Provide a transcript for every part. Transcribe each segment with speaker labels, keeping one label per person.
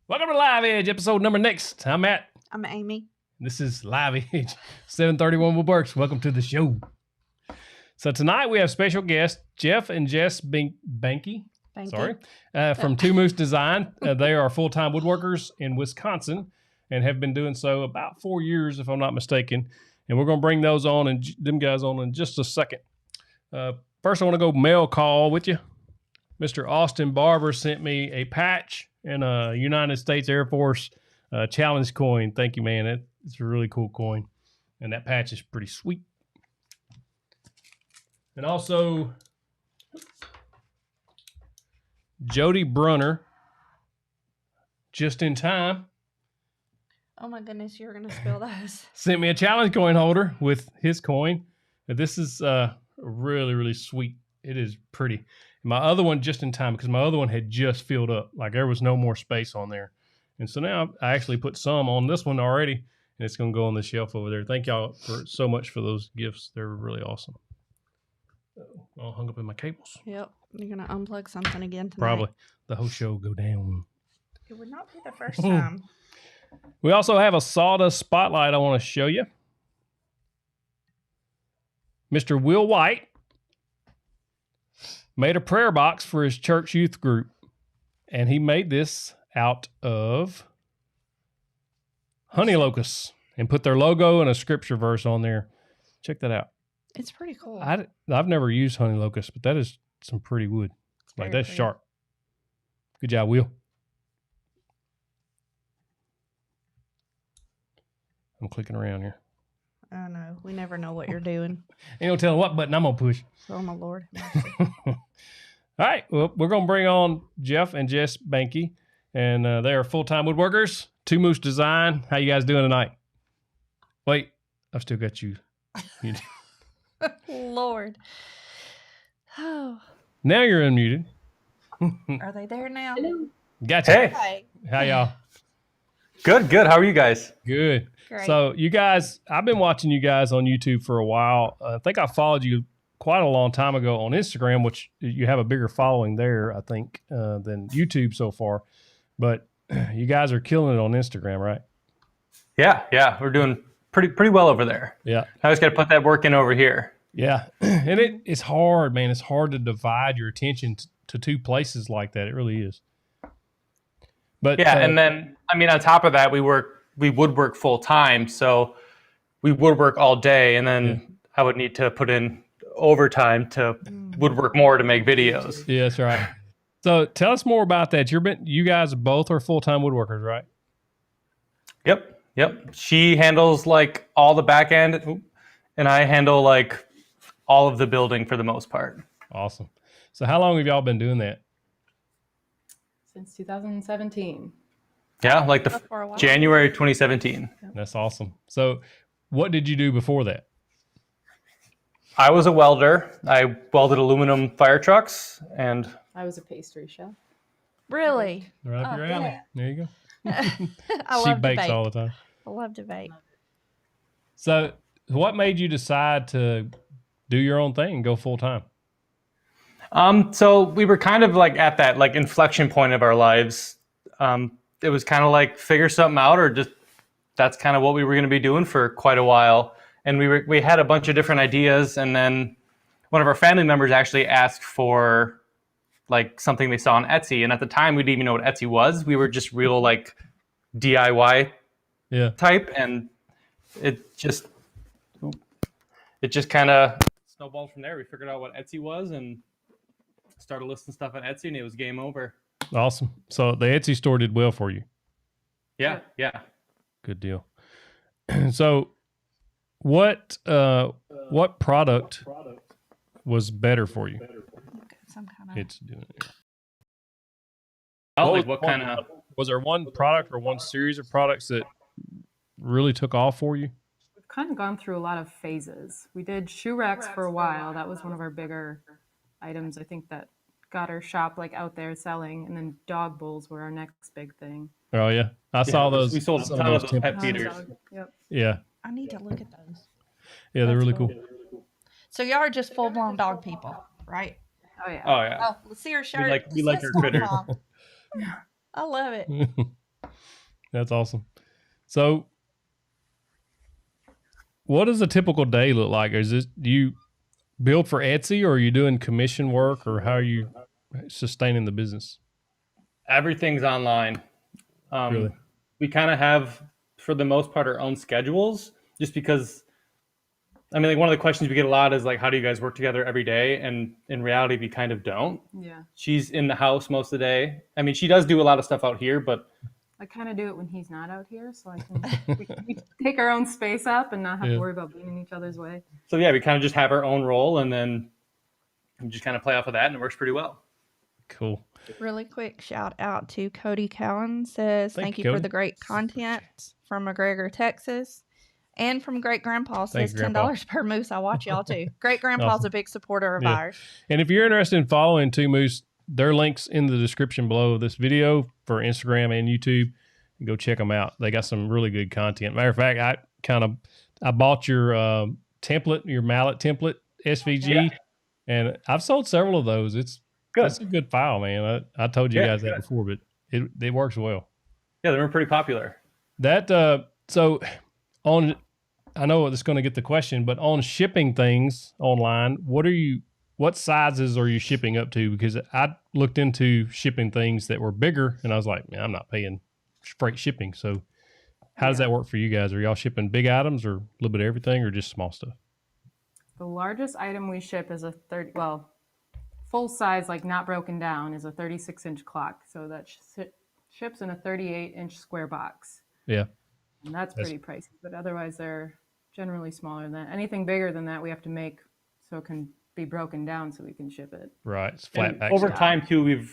Speaker 1: Welcome to Live Edge, episode number next. I'm Matt.
Speaker 2: I'm Amy.
Speaker 1: This is Live Edge, 731 Woodworks. Welcome to the show. So tonight we have special guest Jef and Jess Behnke. Sorry, from Two Moose Design. They are full-time woodworkers in Wisconsin and have been doing so about 4 years, if I'm not mistaken. And we're going to bring those on and them guys on in just a second. First, I want to go mail call with you. Mr. Austin Barber sent me a patch and a United States Air Force challenge coin. Thank you, man. It's a really cool coin. And that patch is pretty sweet. And also, Jody Brunner, just in time.
Speaker 2: Oh my goodness, you're going to spill those.
Speaker 1: Sent me a challenge coin holder with his coin. This is really, really sweet. It is pretty. My other one just in time because my other one had just filled up. Like there was no more space on there. And so now I actually put some on this one already, and it's going to go on the shelf over there. Thank y'all so much for those gifts. They're really awesome. All hung up in my cables.
Speaker 2: Yep. You're going to unplug something again tonight.
Speaker 1: Probably. The whole show will go down.
Speaker 2: It would not be the first time.
Speaker 1: We also have a sawdust spotlight I want to show you. Mr. Will White made a prayer box for his church youth group. And he made this out of honey locusts and put their logo and a scripture verse on there. Check that out.
Speaker 2: It's pretty cool.
Speaker 1: I've never used honey locusts, but that is some pretty wood. Like that's
Speaker 2: pretty.
Speaker 1: sharp. Good job, Will. I'm clicking around here.
Speaker 2: I know. We never know what you're doing.
Speaker 1: Ain't no telling what button I'm going to push.
Speaker 2: Oh, my Lord.
Speaker 1: All right. Well, we're going to bring on Jef and Jess Behnke, and they are full-time woodworkers. Two Moose Design. How you guys doing tonight? Wait, I've still got you.
Speaker 2: Lord. Oh.
Speaker 1: Now you're unmuted.
Speaker 2: Are they there now?
Speaker 1: Gotcha.
Speaker 3: Hey.
Speaker 1: How y'all?
Speaker 3: Good. How are you guys?
Speaker 1: Good.
Speaker 2: Great.
Speaker 1: So you guys, I've been watching you guys on YouTube for a while. I think I followed you quite a long time ago on Instagram, which you have a bigger following there, I think, than YouTube so far. But you guys are killing it on Instagram, right?
Speaker 3: Yeah. We're doing pretty well over there.
Speaker 1: Yeah.
Speaker 3: I just got to put that work in over here.
Speaker 1: Yeah. And it's hard, man. It's hard to divide your attention to two places like that. It really is. But
Speaker 3: yeah, and then on top of that, we woodwork full time, so we woodwork all day, and then I would need to put in overtime to woodwork more to make videos.
Speaker 1: Yeah, that's right. So tell us more about that. You guys both are full-time woodworkers, right?
Speaker 3: Yep. She handles like all the back end, and I handle like all of the building for the most part.
Speaker 1: Awesome. So how long have y'all been doing that?
Speaker 4: Since 2017.
Speaker 3: Yeah, like
Speaker 2: For a while.
Speaker 3: January 2017.
Speaker 1: That's awesome. So what did you do before that?
Speaker 3: I was a welder. I welded aluminum fire trucks, and
Speaker 4: I was a pastry chef.
Speaker 2: Really?
Speaker 1: Right up your alley. There you go.
Speaker 2: I
Speaker 1: She
Speaker 2: love
Speaker 1: bakes
Speaker 2: to bake.
Speaker 1: all the time.
Speaker 2: I love to bake.
Speaker 1: So what made you decide to do your own thing and go full-time?
Speaker 3: So we were kind of like at that like inflection point of our lives. It was kind of like figure something out, or just that's kind of what we were going to be doing for quite a while. And we had a bunch of different ideas, and then one of our family members actually asked for like something they saw on Etsy. And at the time, we didn't even know what Etsy was. We were just real like DIY type, and it just kind of snowballed from there. We figured out what Etsy was and started listing stuff on Etsy, and it was game over.
Speaker 1: Awesome. So the Etsy store did well for you.
Speaker 3: Yeah.
Speaker 1: Good deal. So what product was better for you?
Speaker 2: Some kind of.
Speaker 1: It's doing it.
Speaker 3: What kind of?
Speaker 1: Was there one product or one series of products that really took off for you?
Speaker 4: We've kind of gone through a lot of phases. We did shoe racks for a while. That was one of our bigger items, I think, that got our shop like out there selling. And then dog bowls were our next big thing.
Speaker 1: Oh yeah, I saw those.
Speaker 3: We sold
Speaker 1: some
Speaker 3: some of those
Speaker 1: templates.
Speaker 3: pet feeders.
Speaker 4: Yep.
Speaker 1: Yeah,
Speaker 2: I need to look at those.
Speaker 1: yeah, they're
Speaker 4: That's
Speaker 1: really
Speaker 4: cool.
Speaker 1: cool.
Speaker 2: So y'all are just full-blown dog people, right?
Speaker 4: Oh yeah.
Speaker 3: Oh yeah.
Speaker 2: Oh, let's see your shirt.
Speaker 3: We like our critters.
Speaker 2: I love it.
Speaker 1: That's awesome. So what does a typical day look like? Do you build for Etsy, or are you doing commission work, or how are you sustaining the business?
Speaker 3: Everything's online.
Speaker 1: Really?
Speaker 3: We kind of have, for the most part, our own schedules, just because, I mean, like one of the questions we get a lot is like, how do you guys work together every day? And in reality, we kind of don't.
Speaker 4: Yeah.
Speaker 3: She's in the house most of the day. I mean, she does do a lot of stuff out here, but
Speaker 4: I kind of do it when he's not out here, so we take our own space up and not have to worry about being in each other's way.
Speaker 3: So yeah, we kind of just have our own role, and then we just kind of play off of that, and it works pretty well.
Speaker 1: Cool.
Speaker 2: Really quick shout out to Cody Cowan. Says, thank you for
Speaker 1: Cody.
Speaker 2: the great content from McGregor, Texas. And from Great Grandpa says
Speaker 1: Thanks, Grandpa.
Speaker 2: $10 per moose. I watch y'all too. Great Grandpa's
Speaker 1: Awesome.
Speaker 2: a big supporter of ours.
Speaker 1: And if you're interested in following Two Moose, there are links in the description below of this video for Instagram and YouTube. Go check them out. They got some really good content. Matter of fact, I bought your template, your mallet template SVG, and I've sold several of those. That's a good file, man. I told you guys that before, but it works well.
Speaker 3: Yeah, they were pretty popular.
Speaker 1: That so on. I know it's going to get the question, but on shipping things online, what sizes are you shipping up to? Because I looked into shipping things that were bigger, and I was like, man, I'm not paying freight shipping. So how does that work for you guys? Are y'all shipping big items, or a little bit of everything, or just small stuff?
Speaker 4: The largest item we ship is a full size, like not broken down, is a 36-inch clock. So that ships in a 38-inch square box.
Speaker 1: Yeah.
Speaker 4: And that's pretty pricey, but otherwise they're generally smaller than that. Anything bigger than that we have to make so it can be broken down so we can ship it.
Speaker 1: Right. It's flat pack.
Speaker 3: Over time too,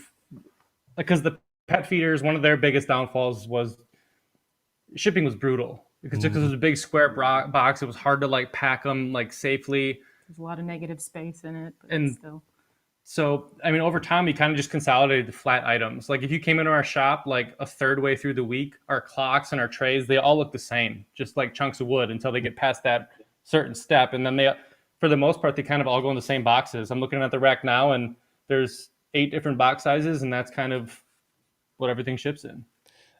Speaker 3: because the pet feeders, one of their biggest downfalls was shipping was brutal. Because it was a big square box, it was hard to like pack them like safely.
Speaker 4: There's a lot of negative space in it, but
Speaker 3: And
Speaker 4: still.
Speaker 3: So, I mean, over time, we kind of just consolidated the flat items. Like if you came into our shop like a third way through the week, our clocks and our trays, they all look the same, just like chunks of wood until they get past that certain step. And then they, for the most part, they kind of all go in the same boxes. I'm looking at the rack now, and there's 8 different box sizes, and that's kind of what everything ships in.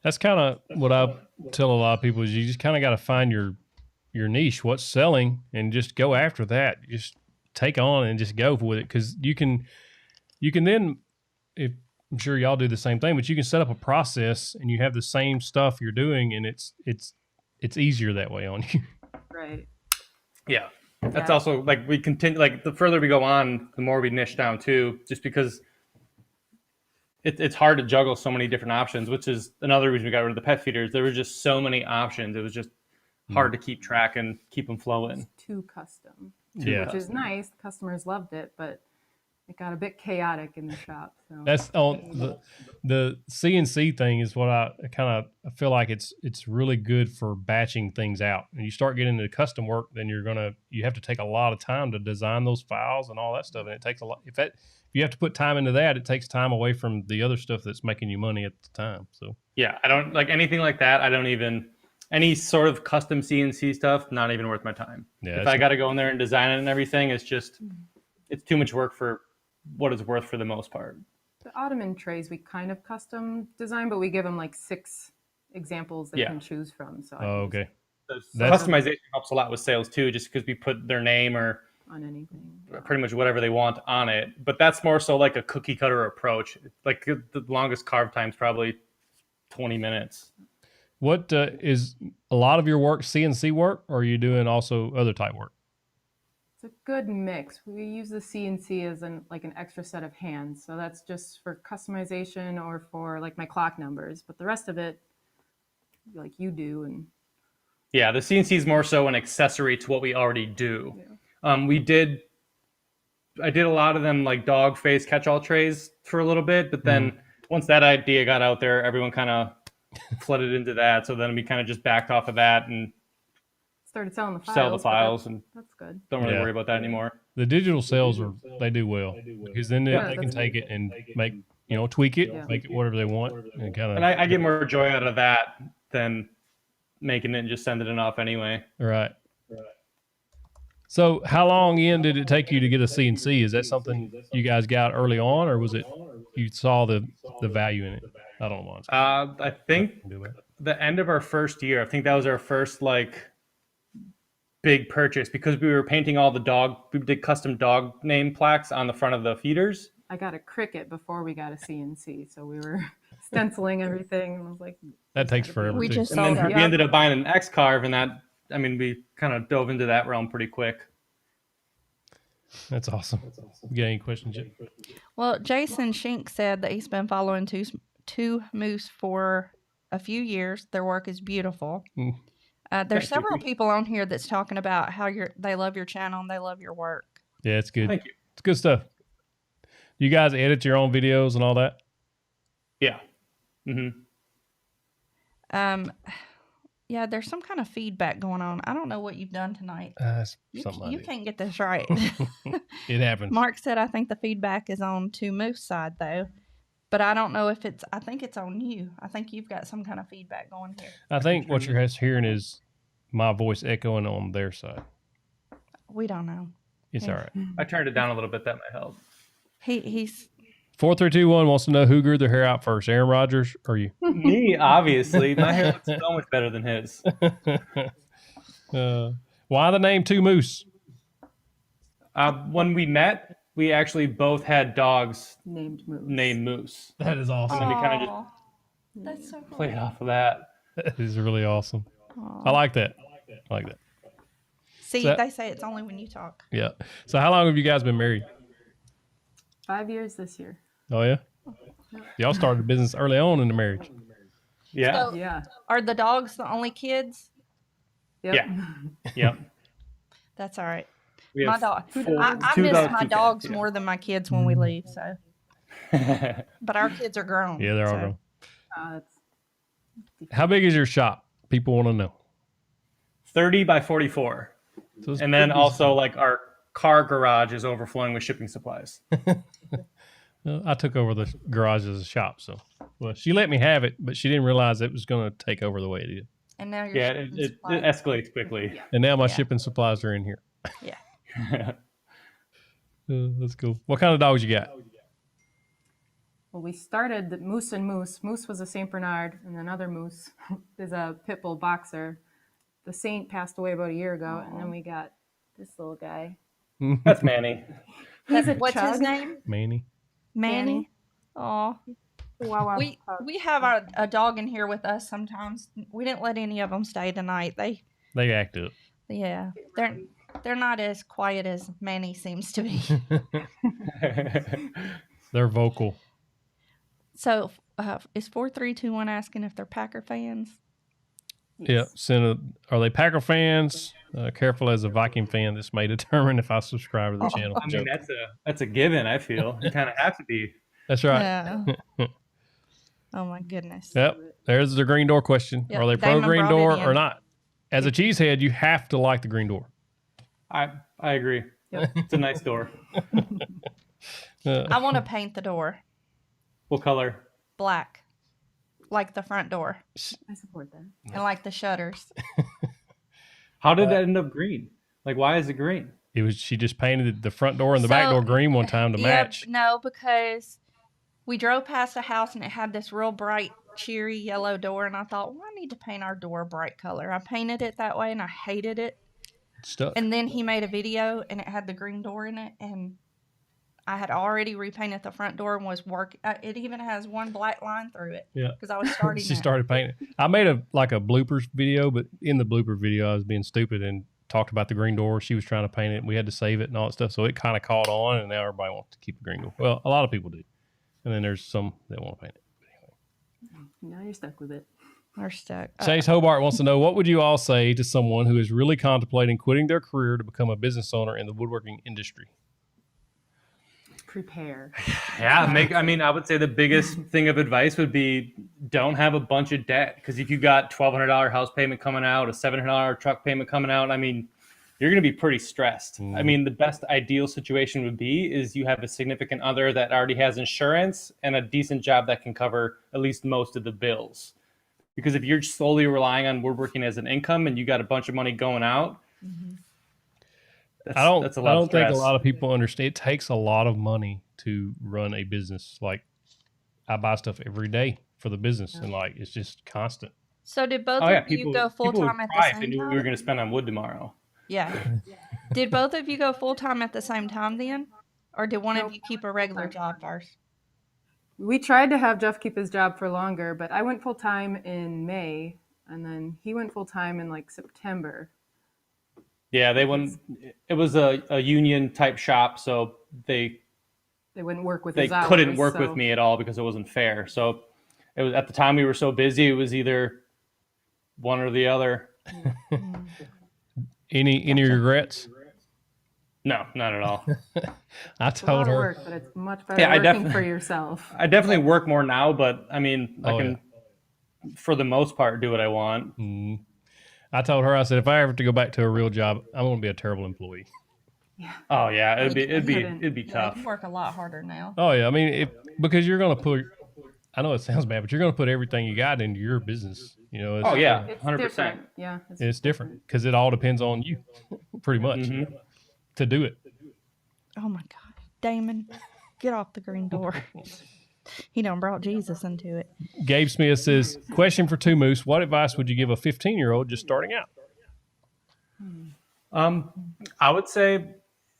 Speaker 1: That's kind of what I tell a lot of people is you just kind of got to find your niche, what's selling, and just go after that. Just take on and just go with it, because you can then, if I'm sure y'all do the same thing, but you can set up a process and you have the same stuff you're doing, and it's easier that way on you.
Speaker 4: Right.
Speaker 3: Yeah. That's also like we continue, like the further we go on, the more we niche down too, just because it's hard to juggle so many different options, which is another reason we got rid of the pet feeders. There were just so many options. It was just hard to keep track and keep them flowing.
Speaker 4: It's too custom.
Speaker 1: Yeah.
Speaker 4: Which is nice. The customers loved it, but it got a bit chaotic in the shop. So
Speaker 1: That's on the CNC thing is what I feel like it's really good for batching things out. And you start getting into custom work, then you have to take a lot of time to design those files and all that stuff. And it takes a lot. If you have to put time into that, it takes time away from the other stuff that's making you money at the time. So
Speaker 3: yeah, I don't like anything like that. I don't even, any sort of custom CNC stuff, not even worth my time.
Speaker 1: yeah,
Speaker 3: If I got to go in there and design it and everything, it's too much work for what it's worth for the most part.
Speaker 4: the ottoman trays we kind of custom design, but we give them like 6 examples they can choose from. So
Speaker 1: okay.
Speaker 3: Customization helps a lot with sales too, just because we put their name or
Speaker 4: on anything,
Speaker 3: pretty much whatever they want on it. But that's more so like a cookie cutter approach. Like the longest carve time is probably 20 minutes.
Speaker 1: What is a lot of your work CNC work, or are you doing also other type work?
Speaker 4: It's a good mix. We use the CNC as an extra set of hands. So that's just for customization or for like my clock numbers. But the rest of it, like you do. And
Speaker 3: yeah, the CNC is more so an accessory to what we already do.
Speaker 4: Yeah.
Speaker 3: I did a lot of them like dog face catch-all trays for a little bit. But then once that idea got out there, everyone kind of flooded into that. So then we kind of just backed off of that and
Speaker 4: started selling the files.
Speaker 3: Sell the files, and
Speaker 4: that's good.
Speaker 3: don't really worry about that anymore.
Speaker 1: The digital sales they do well because then they can take it and make, tweak it, make it whatever they want, and kind of.
Speaker 3: And I get more joy out of that than making it and just sending it off anyway.
Speaker 1: Right. So how long in did it take you to get a CNC? Is that something you guys got early on, or was it you saw the value in it. I don't know.
Speaker 3: I think the end of our first year, I think that was our first like big purchase because we were painting all we did custom dog name plaques on the front of the feeders.
Speaker 4: I got a Cricut before we got a CNC, so we were stenciling everything, and I was like,
Speaker 1: that takes forever.
Speaker 2: We
Speaker 1: too.
Speaker 2: just
Speaker 3: And then
Speaker 2: saw
Speaker 3: we
Speaker 2: that.
Speaker 3: ended up buying an X-Carve, and that, I mean, we kind of dove into that realm pretty quick.
Speaker 1: That's awesome. You got any questions, Jim?
Speaker 2: Well, Jason Shink said that he's been following two moose for a few years. Their work is beautiful.
Speaker 1: Mm.
Speaker 2: There's several people on here that's talking about how they love your channel and they love your work.
Speaker 1: Yeah, it's good.
Speaker 3: Thank you.
Speaker 1: It's good stuff. You guys edit your own videos and all that?
Speaker 3: Yeah. Mm-hmm.
Speaker 2: Yeah, there's some kind of feedback going on. I don't know what you've done tonight. You can't get this right.
Speaker 1: It happens.
Speaker 2: Mark said, I think the feedback is on Two Moose side, though. But I don't know if I think it's on you. I think you've got some kind of feedback going here.
Speaker 1: I think what you're hearing is my voice echoing on their side.
Speaker 2: We don't know.
Speaker 1: It's all right.
Speaker 3: I turned it down a little bit. That might help.
Speaker 2: He's
Speaker 1: 4321 wants to know who grew their hair out first, Aaron Rodgers or you?
Speaker 3: Me, obviously. My hair looks so much better than his.
Speaker 1: Why the name Two Moose?
Speaker 3: When we met, we actually both had dogs
Speaker 4: named Moose.
Speaker 3: named Moose.
Speaker 1: That is awesome.
Speaker 3: And we kind of just
Speaker 2: that's so cool.
Speaker 3: played off of that.
Speaker 1: That is really awesome.
Speaker 2: Aw.
Speaker 1: I like that. I like that.
Speaker 2: See,
Speaker 1: So-
Speaker 2: they say it's only when you talk.
Speaker 1: Yeah. So how long have you guys been married?
Speaker 4: 5 years this year.
Speaker 1: Oh, yeah? Y'all started a business early on in the marriage.
Speaker 3: Yeah.
Speaker 2: So-
Speaker 4: Yeah.
Speaker 2: Are the dogs the only kids?
Speaker 4: Yep.
Speaker 3: Yeah. Yeah.
Speaker 2: That's all right.
Speaker 3: We
Speaker 2: My
Speaker 3: have
Speaker 2: dog.
Speaker 3: four-
Speaker 2: I
Speaker 3: two
Speaker 2: miss
Speaker 3: dogs,
Speaker 2: my
Speaker 3: two
Speaker 2: dogs
Speaker 3: cats, yeah.
Speaker 2: more than my kids when we leave. So, but our kids are grown.
Speaker 1: Yeah, they're all
Speaker 2: so.
Speaker 1: grown.
Speaker 4: That's
Speaker 1: How big is your shop? People want to know.
Speaker 3: 30 by 44.
Speaker 1: So it's
Speaker 3: And then
Speaker 1: pretty
Speaker 3: also like our car garage is overflowing with shipping supplies.
Speaker 1: I took over the garage as a shop, so well, she let me have it, but she didn't realize it was going to take over the way it did.
Speaker 2: And now you're
Speaker 3: Yeah, it escalates quickly.
Speaker 1: And now my
Speaker 2: Yeah.
Speaker 1: shipping supplies are in here.
Speaker 2: Yeah.
Speaker 1: That's cool. What kind of dogs you got?
Speaker 4: Well, we started the Moose and Moose. Moose was a Saint Bernard, and then other Moose is a pit bull boxer. The Saint passed away about a year ago, and then we got this little guy.
Speaker 3: That's Manny.
Speaker 4: He's a
Speaker 2: What's his
Speaker 4: chug.
Speaker 2: name?
Speaker 1: Manny.
Speaker 2: Manny. Oh,
Speaker 4: Wow.
Speaker 2: we have a dog in here with us sometimes. We didn't let any of them stay tonight.
Speaker 1: They act up.
Speaker 2: They're not as quiet as Manny seems to be.
Speaker 1: They're vocal.
Speaker 2: So is 4321 asking if they're Packer fans?
Speaker 1: Yeah. Are they Packer fans? Careful as a Viking fan, this may determine if I subscribe to the channel.
Speaker 3: I mean, that's a given, I feel. You kind of have to be.
Speaker 1: That's right.
Speaker 2: Yeah. Oh my goodness.
Speaker 1: Yep. There's the green door question.
Speaker 2: Yep,
Speaker 1: Are they pro
Speaker 2: Damon
Speaker 1: green
Speaker 2: brought
Speaker 1: door
Speaker 2: it in.
Speaker 1: or not? As a cheesehead, you have to like the green door.
Speaker 3: I agree.
Speaker 4: Yep.
Speaker 3: It's a nice door.
Speaker 2: I want to paint the door
Speaker 3: What color?
Speaker 2: black, like the front door,
Speaker 4: I support that.
Speaker 2: and like the shutters.
Speaker 3: How did that end up green? Like, why is it green?
Speaker 1: She just painted the front door and the back
Speaker 2: So-
Speaker 1: door green one time to match.
Speaker 2: No, because we drove past a house and it had this real bright, cheery yellow door, and I thought, well, I need to paint our door a bright color. I painted it that way, and I hated it.
Speaker 1: Stuff.
Speaker 2: And then he made a video, and it had the green door in it, and I had already repainted the front door and was working. It even has one black line through it.
Speaker 1: Yeah.
Speaker 2: Because I was starting.
Speaker 1: She
Speaker 2: that.
Speaker 1: started painting. I made a bloopers video, but in the blooper video, I was being stupid and talked about the green door. She was trying to paint it, and we had to save it and all that stuff. So it kind of caught on, and now everybody wants to keep the green door. Well, a lot of people do, and then there's some that want to paint it.
Speaker 4: Now you're stuck with it.
Speaker 2: We're stuck.
Speaker 1: Chase Hobart wants to know, what would you all say to someone who is really contemplating quitting their career to become a business owner in the woodworking industry?
Speaker 4: Prepare.
Speaker 3: Yeah, I would say the biggest thing of advice would be don't have a bunch of debt. Because if you got $1,200 house payment coming out, a $700 truck payment coming out, I mean, you're going to be pretty stressed.
Speaker 1: Mm.
Speaker 3: I mean, the best ideal situation would be is you have a significant other that already has insurance and a decent job that can cover at least most of the bills. Because if you're solely relying on woodworking as an income and you got a bunch of money going out,
Speaker 1: I don't
Speaker 3: that's a lot of
Speaker 1: think a
Speaker 3: stress.
Speaker 1: lot of people understand. It takes a lot of money to run a business like I buy stuff every day for the business, and like it's just constant.
Speaker 2: So did both
Speaker 3: Oh yeah,
Speaker 2: of you
Speaker 3: people
Speaker 2: go full
Speaker 3: people would
Speaker 2: time at
Speaker 3: cry
Speaker 2: the
Speaker 3: if they
Speaker 2: same
Speaker 3: knew what we were
Speaker 2: time?
Speaker 3: going to spend on wood tomorrow.
Speaker 2: Yeah. Did both of you go full time at the same time then? Or did one of
Speaker 4: Nope.
Speaker 2: you keep a regular job first?
Speaker 4: We tried to have Jeff keep his job for longer, but I went full time in May, and then he went full time in like September.
Speaker 3: Yeah, they went. It was a union type shop, so they
Speaker 4: wouldn't work with
Speaker 3: they
Speaker 4: his hours.
Speaker 3: couldn't work with
Speaker 4: so-
Speaker 3: me at all because it wasn't fair. So it was at the time we were so busy. It was either one or the other.
Speaker 1: Any regrets?
Speaker 3: No, not at all.
Speaker 1: I
Speaker 4: It's a lot
Speaker 1: told
Speaker 4: of
Speaker 1: her.
Speaker 4: work, but it's much better
Speaker 3: Yeah, I
Speaker 4: working
Speaker 3: defi-
Speaker 4: for yourself.
Speaker 3: I definitely work more now, but I mean, I
Speaker 1: Oh,
Speaker 3: can, for the most part, do what I want.
Speaker 1: I told her, I said, if I ever have to go back to a real job, I'm going to be a terrible employee.
Speaker 3: Oh yeah, it'd be
Speaker 2: Yeah,
Speaker 3: tough.
Speaker 2: you work a lot harder now.
Speaker 1: Oh yeah, I mean, because you're going to put. I know it sounds bad, but you're going to put everything you got into your business. You know.
Speaker 3: Oh yeah,
Speaker 4: It's
Speaker 3: 100%.
Speaker 4: different. Yeah.
Speaker 1: It's different because it all depends on you, pretty much, to do it.
Speaker 2: Oh my God. Damon, get off the green door. He done brought Jesus into it.
Speaker 1: Gabe Smith says, question for Two Moose. What advice would you give a 15-year-old just starting out?
Speaker 3: I would say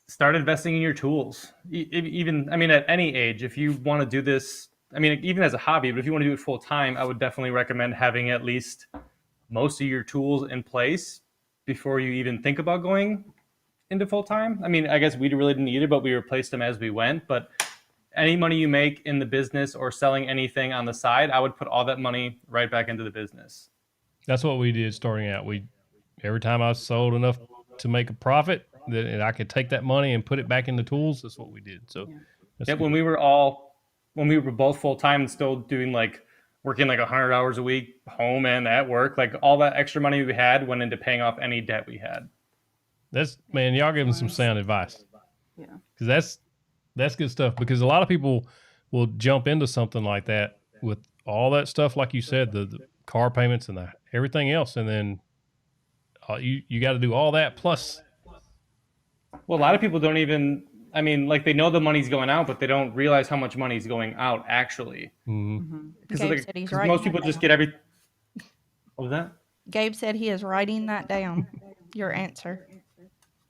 Speaker 3: start investing in your tools. Even, I mean, at any age, if you want to do this, I mean, even as a hobby, but if you want to do it full time, I would definitely recommend having at least most of your tools in place before you even think about going into full time. I mean, I guess we really didn't either, but we replaced them as we went. But any money you make in the business or selling anything on the side, I would put all that money right back into the business.
Speaker 1: That's what we did starting out. Every time I sold enough to make a profit, that I could take that money and put it back in the tools. That's what we did. So, that's
Speaker 3: Yeah,
Speaker 1: good.
Speaker 3: when we were both full time and still doing working 100 hours a week, home and at work, all that extra money we had went into paying off any debt we had.
Speaker 1: Man, y'all giving some sound advice.
Speaker 4: Yeah.
Speaker 1: Because that's good stuff. Because a lot of people will jump into something like that with all that stuff, like you said, the car payments and everything else, and then you got to do all that plus.
Speaker 3: Well, a lot of people don't even. I mean, they know the money's going out, but they don't realize how much money's going out actually. Because
Speaker 2: Gabe said he's writing
Speaker 3: most people
Speaker 2: that
Speaker 3: just
Speaker 2: down.
Speaker 3: get every. What was that?
Speaker 2: Gabe said he is writing that down. Your answer.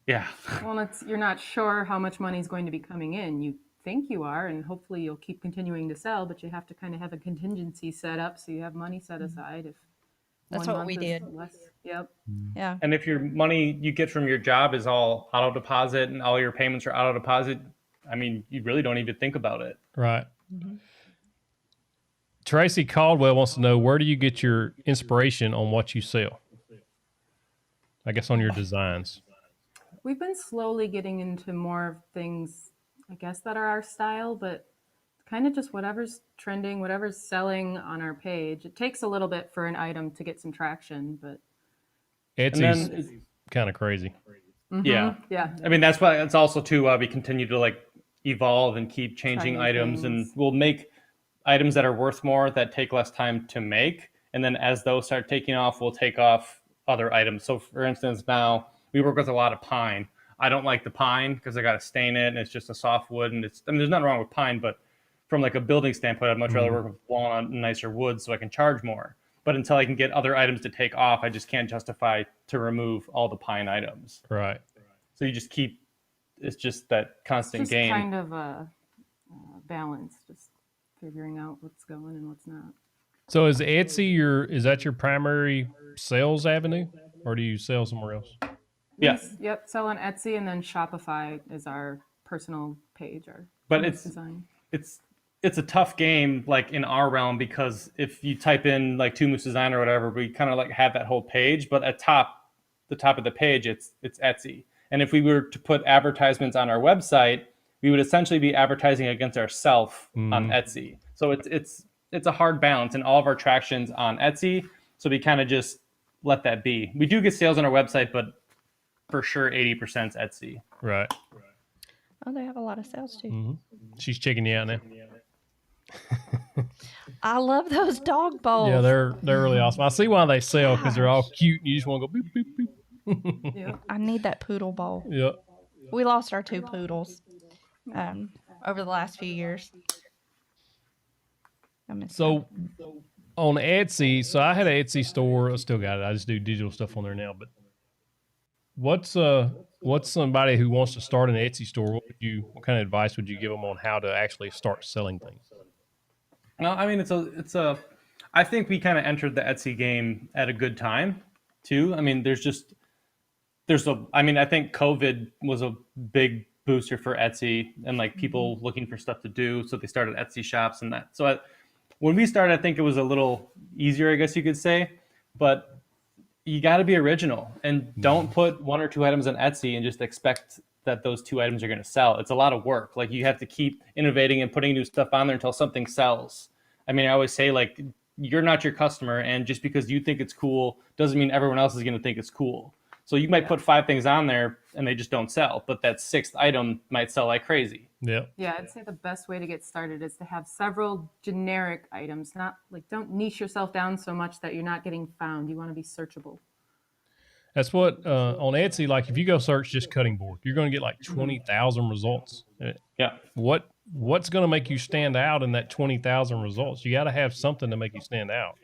Speaker 3: Yeah.
Speaker 4: Well, you're not sure how much money is going to be coming in. You think you are, and hopefully you'll keep continuing to sell, but you have to kind of have a contingency set up so you have money set aside if
Speaker 2: That's
Speaker 4: one
Speaker 2: what we
Speaker 4: month is
Speaker 2: did.
Speaker 4: less. Yep.
Speaker 2: Yeah.
Speaker 3: And if your money you get from your job is all auto deposit and all your payments are auto deposit, I mean, you really don't even think about it.
Speaker 1: Right. Tracy Caldwell wants to know, where do you get your inspiration on what you sell? I guess on your designs.
Speaker 4: We've been slowly getting into more things, I guess, that are our style, but kind of just whatever's trending, whatever's selling on our page. It takes a little bit for an item to get some traction, but
Speaker 1: Etsy's kind of crazy.
Speaker 3: Yeah.
Speaker 4: yeah.
Speaker 3: I mean, that's why it's also too, we continue to evolve and keep changing
Speaker 4: Trying
Speaker 3: items,
Speaker 4: things.
Speaker 3: and we'll make items that are worth more that take less time to make. And then as those start taking off, we'll take off other items. So for instance, now we work with a lot of pine. I don't like the pine because I got to stain it and it's just a soft wood. And there's nothing wrong with pine, but from a building standpoint, I'd much rather work with walnut and nicer wood so I can charge more. But until I can get other items to take off, I just can't justify to remove all the pine items.
Speaker 1: Right.
Speaker 3: So you just it's just that constant
Speaker 4: Just
Speaker 3: game.
Speaker 4: kind of a balance, just figuring out what's going and what's not.
Speaker 1: So is Etsy is that your primary sales avenue, or do you sell somewhere else?
Speaker 3: Yeah.
Speaker 4: Yep. Sell on Etsy, and then Shopify is our personal page.
Speaker 3: But it's
Speaker 4: design.
Speaker 3: It's a tough game in our realm, because if you type in Two Moose Design or whatever, we kind of have that whole page, but at the top of the page it's Etsy. And if we were to put advertisements on our website, we would essentially be advertising against ourselves on Etsy. So it's a hard balance, and all of our traction's on Etsy, so we kind of just let that be. We do get sales on our website, but for sure 80% is Etsy.
Speaker 1: Right.
Speaker 2: Oh, they have a lot of sales too.
Speaker 1: She's checking you out now.
Speaker 2: I love those dog bowls.
Speaker 1: Yeah, they're really awesome. I see why they sell, because they're all cute and you just want to go boop, boop, boop.
Speaker 4: Yep.
Speaker 2: I need that poodle bowl.
Speaker 1: Yeah.
Speaker 2: We lost our 2 poodles over the last few years. I miss
Speaker 1: So on Etsy, so I had an Etsy store. I still got it. I just do digital stuff on there now. But what's somebody who wants to start an Etsy store? What kind of advice would you give them on how to actually start selling things?
Speaker 3: Well, I mean, I think we kind of entered the Etsy game at a good time too. I mean, I think COVID was a big booster for Etsy and like people looking for stuff to do. So they started Etsy shops and that. So when we started, I think it was a little easier, I guess you could say, but you got to be original and don't put one or two items on Etsy and just expect that those two items are going to sell. It's a lot of work. Like you have to keep innovating and putting new stuff on there until something sells. I mean, I always say like, you're not your customer. And just because you think it's cool doesn't mean everyone else is going to think it's cool. So you might put 5 things on there and they just don't sell, but that 6th item might sell like crazy.
Speaker 1: Yeah.
Speaker 4: Yeah, I'd say the best way to get started is to have several generic items. Not like, don't niche yourself down so much that you're not getting found. You want to be searchable.
Speaker 1: That's what on Etsy, like if you go search just cutting board, you're going to get like 20,000 results.
Speaker 3: Yeah.
Speaker 1: What's going to make you stand out in that 20,000 results? You got to have something to make you stand out.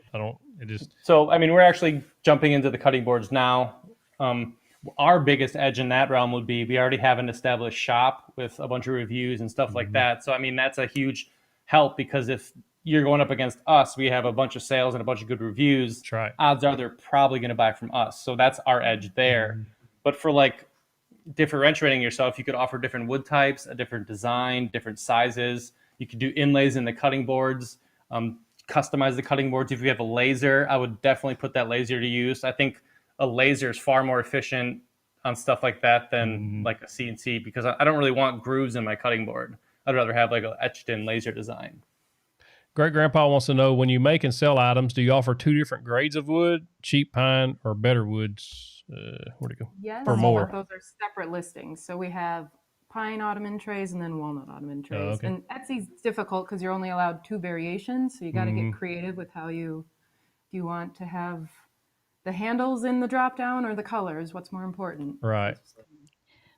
Speaker 3: So, I mean, we're actually jumping into the cutting boards now. Our biggest edge in that realm would be we already have an established shop with a bunch of reviews and stuff like that. So, I mean, that's a huge help because if you're going up against us, we have a bunch of sales and a bunch of good reviews.
Speaker 1: That's right.
Speaker 3: Odds are they're probably going to buy from us. So that's our edge there. But for like differentiating yourself, you could offer different wood types, a different design, different sizes. You could do inlays in the cutting boards, customize the cutting boards. If you have a laser, I would definitely put that laser to use. I think a laser is far more efficient on stuff like that than like a CNC because I don't really want grooves in my cutting board. I'd rather have like an etched in laser design.
Speaker 1: Great Grandpa wants to know, when you make and sell items, do you offer 2 different grades of wood, cheap pine or better woods? Where'd it go?
Speaker 4: Yes,
Speaker 1: or more?
Speaker 4: those are separate listings. So we have pine ottoman trays and then walnut ottoman trays.
Speaker 1: Oh, okay.
Speaker 4: And Etsy's difficult because you're only allowed 2 variations. So you got to get creative with how you want to have the handles in the drop down or the colors. What's more important?
Speaker 1: Right.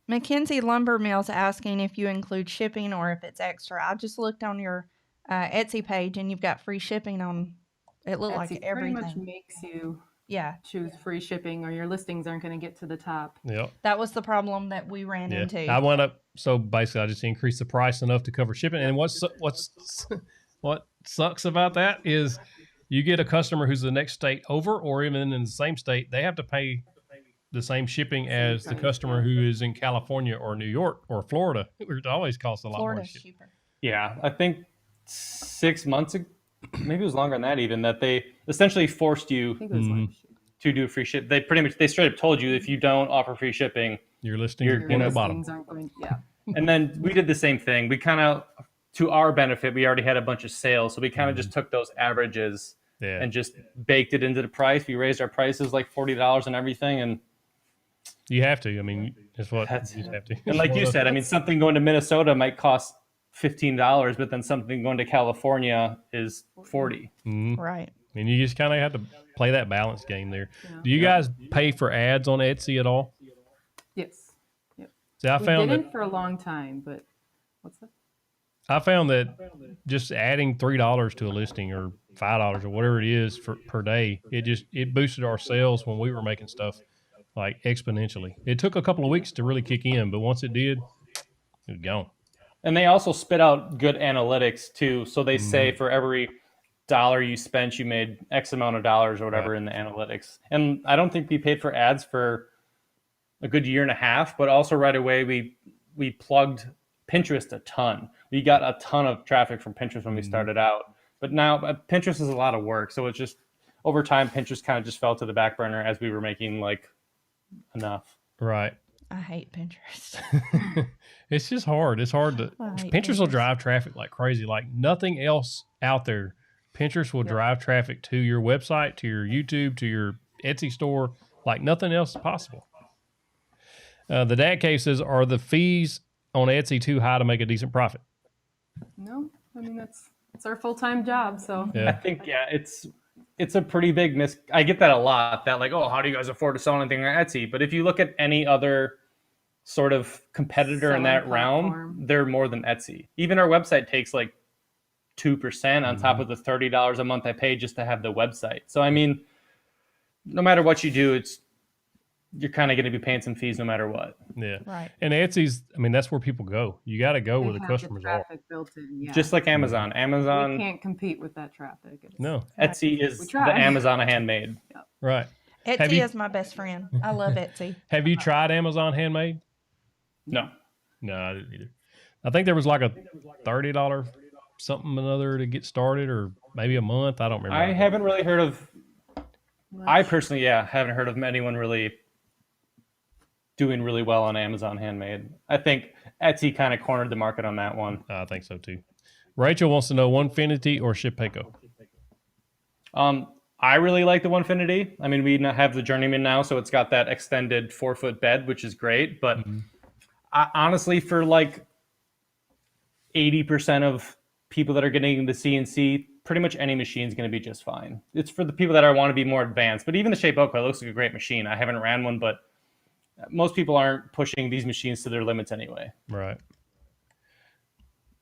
Speaker 2: Mackenzie Lumber Mill's asking if you include shipping or if it's extra. I just looked on your Etsy page and you've got free shipping on. It looked like everything.
Speaker 4: Pretty much makes you
Speaker 2: Yeah.
Speaker 4: choose free shipping or your listings aren't going to get to the top.
Speaker 1: Yep.
Speaker 2: That was the problem that we ran into.
Speaker 1: I went up. So basically, I just increased the price enough to cover shipping. And what sucks about that is you get a customer who's the next state over, or even in the same state, they have to pay the same shipping as the customer who is in California or New York or Florida. It always costs a lot more.
Speaker 2: Florida's cheaper.
Speaker 3: Yeah, I think 6 months ago, maybe it was longer than that even, that they essentially forced you
Speaker 4: I think it was like
Speaker 3: to do free ship. They straight up told you if you don't offer free shipping,
Speaker 1: Your listing
Speaker 3: Your
Speaker 1: is on the
Speaker 4: listings
Speaker 1: bottom.
Speaker 4: aren't going. Yeah.
Speaker 3: and then we did the same thing. We kind of, to our benefit, we already had a bunch of sales, so we kind of just took those averages and just baked it into the price. We raised our prices like $40 and everything, and
Speaker 1: You have to. I mean, it's what you just have to.
Speaker 3: and like you said, I mean, something going to Minnesota might cost $15, but then something going to California is $40.
Speaker 2: Right.
Speaker 1: And you just kind of have to play that balance game there.
Speaker 4: Yeah.
Speaker 1: Do you guys pay for ads on Etsy at all?
Speaker 4: Yes. Yep.
Speaker 1: See, I
Speaker 4: We
Speaker 1: found
Speaker 4: didn't for a long time, but what's that?
Speaker 1: I found that just adding $3 to a listing or $5 or whatever it is per day, it boosted our sales when we were making stuff like exponentially. It took a couple of weeks to really kick in, but once it did, it was gone.
Speaker 3: And they also spit out good analytics too. So they say for every dollar you spent, you made X amount of dollars or whatever in the analytics. And I don't think we paid for ads for a good year and a half, but also right away we plugged Pinterest a ton. We got a ton of traffic from Pinterest when we started out. But now Pinterest is a lot of work. So it's just over time, Pinterest kind of just fell to the back burner as we were making like enough.
Speaker 1: Right.
Speaker 2: I hate Pinterest.
Speaker 1: It's just hard. It's hard to. Pinterest will drive traffic like crazy. Like nothing else out there. Pinterest will drive traffic to your website, to your YouTube, to your Etsy store. Like nothing else is possible. The dad cave says, are the fees on Etsy too high to make a decent profit?
Speaker 4: No, I mean that's our full-time job. So
Speaker 3: I think it's a pretty big I get that a lot. That like, oh, how do you guys afford to sell anything on Etsy? But if you look at any other sort of competitor in that realm, they're more than Etsy. Even our website takes like 2% on top of the $30 a month I pay just to have the website. So, I mean, no matter what you do, you're kind of going to be paying some fees no matter what.
Speaker 1: Yeah.
Speaker 2: Right.
Speaker 1: And Etsy's, I mean, that's where people go. You got to go where the customers are.
Speaker 4: Traffic built in, yeah.
Speaker 3: Just like Amazon.
Speaker 4: We
Speaker 3: Amazon,
Speaker 4: can't compete with that traffic.
Speaker 1: No.
Speaker 3: Etsy is
Speaker 4: We
Speaker 3: the
Speaker 4: try.
Speaker 3: Amazon of handmade.
Speaker 1: Right.
Speaker 2: Etsy is my best friend. I love Etsy.
Speaker 1: Have you tried Amazon Handmade?
Speaker 3: No.
Speaker 1: No, I didn't either. I think there was like a $30 something another to get started, or maybe a month. I don't remember.
Speaker 3: I haven't really heard of, I personally, haven't heard of anyone really doing really well on Amazon Handmade. I think Etsy kind of cornered the market on that one.
Speaker 1: I think so too. Rachel wants to know Onefinity or Shipako.
Speaker 3: I really like the Onefinity. I mean, we have the Journeyman now, so it's got that extended 4-foot bed, which is great. But honestly, for like 80% of people that are getting the CNC, pretty much any machine is going to be just fine. It's for the people that want to be more advanced. But even the Shapeoko looks like a great machine. I haven't ran one, but most people aren't pushing these machines to their limits anyway.
Speaker 1: Right.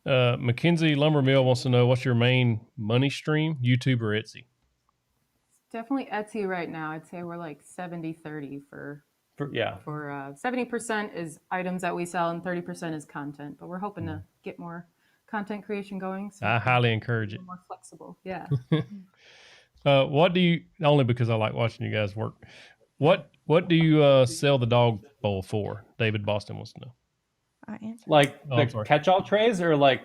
Speaker 1: Mackenzie Lumber Mill wants to know, what's your main money stream, YouTube or Etsy?
Speaker 4: Definitely Etsy right now. I'd say we're like 70-30 for 70% is items that we sell and 30% is content. But we're hoping to get more content creation going. So
Speaker 1: I highly encourage it.
Speaker 4: More flexible. Yeah.
Speaker 1: What do you, only because I like watching you guys work, what do you sell the dog bowl for? David Boston wants to know.
Speaker 2: I answered.
Speaker 3: Like the catch-all trays or like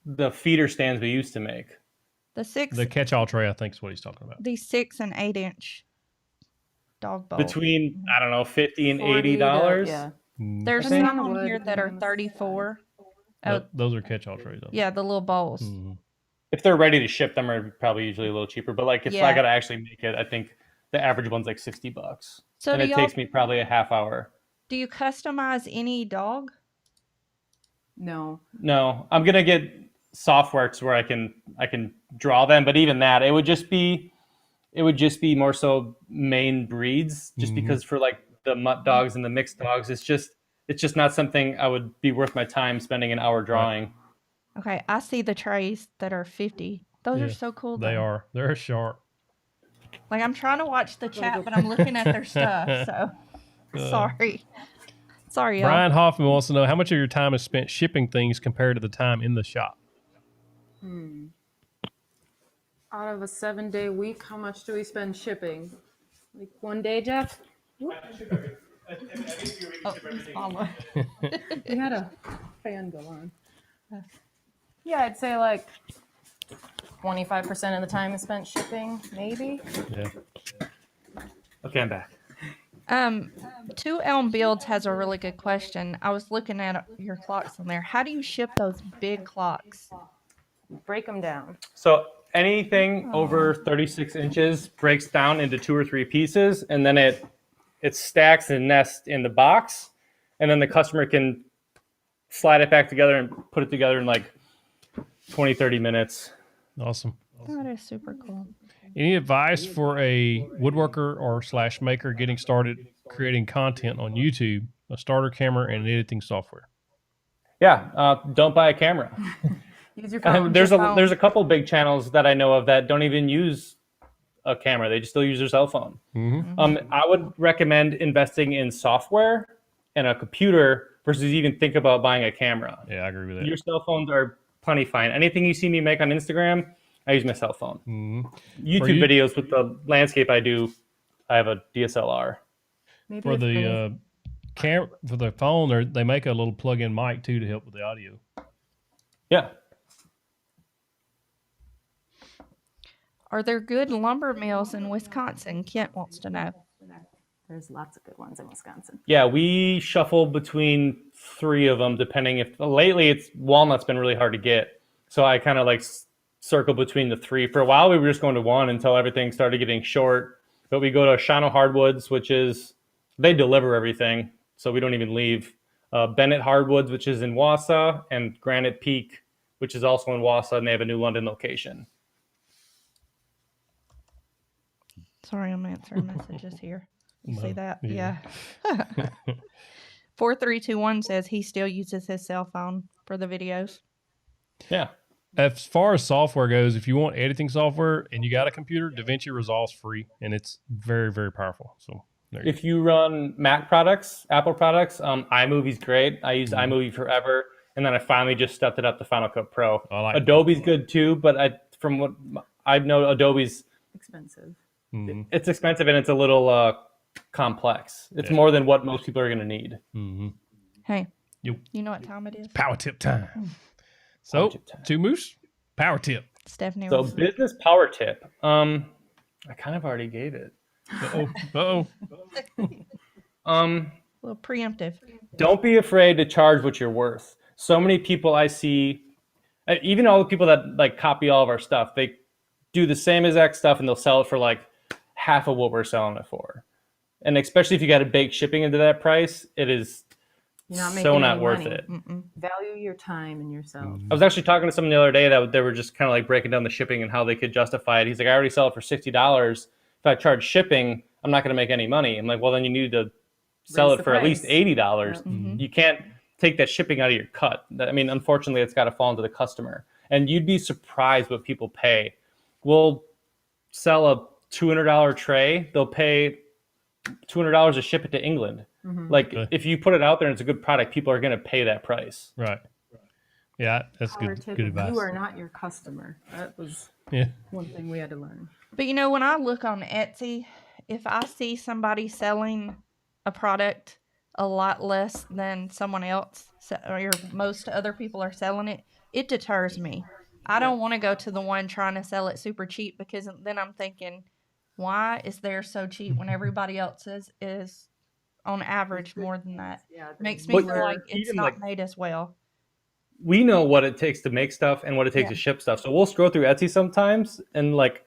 Speaker 3: the feeder stands we used to make?
Speaker 1: The catch-all tray, I think is what he's talking about.
Speaker 2: The 6 and 8 inch dog bowl.
Speaker 3: Between, I don't know, $50 and $80.
Speaker 4: Yeah.
Speaker 2: There's some on here that are 34.
Speaker 1: Those are catch-all trays.
Speaker 2: Yeah, the little bowls.
Speaker 1: Mm-hmm.
Speaker 3: If they're ready to ship, them are probably usually a little cheaper. But like if I got to actually make it, I think the average one's like $60.
Speaker 2: So
Speaker 3: and it takes me probably a half hour.
Speaker 2: Do you customize any dog?
Speaker 4: No.
Speaker 3: I'm gonna get software to where I can draw them, but even that, it would just be more so main breeds, just because for like the mutt dogs and the mixed dogs, it's just not something I would be worth my time spending an hour drawing.
Speaker 2: Okay, I see the trays that are 50. Those are so cool.
Speaker 1: They are. They're sharp.
Speaker 2: Like, I'm trying to watch the chat, but I'm looking at their stuff. So sorry, y'all.
Speaker 1: Brian Hoffman wants to know, how much of your time is spent shipping things compared to the time in the shop?
Speaker 4: Out of a 7-day week, how much do we spend shipping? Like 1 day, Jeff?
Speaker 2: Oh, he's following.
Speaker 4: We had a fan go on. Yeah, I'd say like 25% of the time is spent shipping, maybe.
Speaker 1: Yeah.
Speaker 3: Okay, I'm back.
Speaker 2: 2 Elm Builds has a really good question. I was looking at your clocks on there. How do you ship those big clocks?
Speaker 4: Break them down.
Speaker 3: So anything over 36 inches breaks down into 2 or 3 pieces, and then it stacks and nests in the box, and then the customer can slide it back together and put it together in like 20, 30 minutes.
Speaker 1: Awesome.
Speaker 2: That is super cool.
Speaker 1: Any advice for a woodworker or / maker getting started creating content on YouTube, a starter camera, and editing software?
Speaker 3: Yeah, don't buy a camera.
Speaker 4: Use your phone.
Speaker 3: There's a couple big channels that I know of that don't even use a camera. They just still use their cell phone. I would recommend investing in software and a computer versus even think about buying a camera.
Speaker 1: Yeah, I agree with that.
Speaker 3: Your cell phones are plenty fine. Anything you see me make on Instagram, I use my cell phone. YouTube videos with the landscape I do, I have a DSLR.
Speaker 4: Maybe
Speaker 1: For the for the phone, they make a little plug-in mic too to help with the audio.
Speaker 3: Yeah.
Speaker 2: Are there good lumber mills in Wisconsin? Kent wants to know.
Speaker 4: There's lots of good ones in Wisconsin.
Speaker 3: Yeah, we shuffle between 3 of them, depending if lately walnut's been really hard to get. So I kind of like circle between the 3. For a while, we were just going to 1 until everything started getting short. But we go to Shano Hardwoods, which is, they deliver everything. So we don't even leave. Bennett Hardwoods, which is in Wausau, and Granite Peak, which is also in Wausau, and they have a new London location.
Speaker 2: Sorry, I'm answering messages here. You see that?
Speaker 1: Yeah.
Speaker 2: 4321 says he still uses his cell phone for the videos.
Speaker 3: Yeah.
Speaker 1: as far as software goes, if you want editing software and you got a computer, DaVinci Resolve's free and it's very, very powerful. So
Speaker 3: if you run Mac products, Apple products, iMovie's great. I used iMovie forever, and then I finally just stepped it up to Final Cut Pro. Adobe's good too, but from what I know, Adobe's
Speaker 4: expensive.
Speaker 3: It's expensive and it's a little complex. It's more than what most people are going to need.
Speaker 2: Hey, you know what time it is?
Speaker 1: Power tip time. So, Two Moose, power tip.
Speaker 2: Stephanie.
Speaker 3: So, business power tip. I kind of already gave it.
Speaker 1: Uh-oh.
Speaker 2: A little preemptive.
Speaker 3: Don't be afraid to charge what you're worth. So many people I see, even all the people that like copy all of our stuff, they do the same exact stuff and they'll sell it for like half of what we're selling it for. And especially if you got to bake shipping into that price, it is so not worth it.
Speaker 4: Value your time and yourself.
Speaker 3: I was actually talking to someone the other day that they were just kind of like breaking down the shipping and how they could justify it. He's like, I already sell it for $60. If I charge shipping, I'm not going to make any money. I'm like, well, then you need to sell it for at least $80. You can't take that shipping out of your cut. I mean, unfortunately, it's got to fall into the customer. And you'd be surprised what people pay. We'll sell a $200 tray. They'll pay $200 to ship it to England. Like if you put it out there and it's a good product, people are going to pay that price.
Speaker 1: Right. Yeah, that's good advice.
Speaker 4: You are not your customer. That was one thing we had to learn.
Speaker 2: But when I look on Etsy, if I see somebody selling a product a lot less than someone else or most other people are selling it, it deters me. I don't want to go to the one trying to sell it super cheap because then I'm thinking, why is theirs so cheap when everybody else's is on average more than that? Makes me feel like it's not made as well.
Speaker 3: We know what it takes to make stuff and what it takes to ship stuff. So we'll scroll through Etsy sometimes and like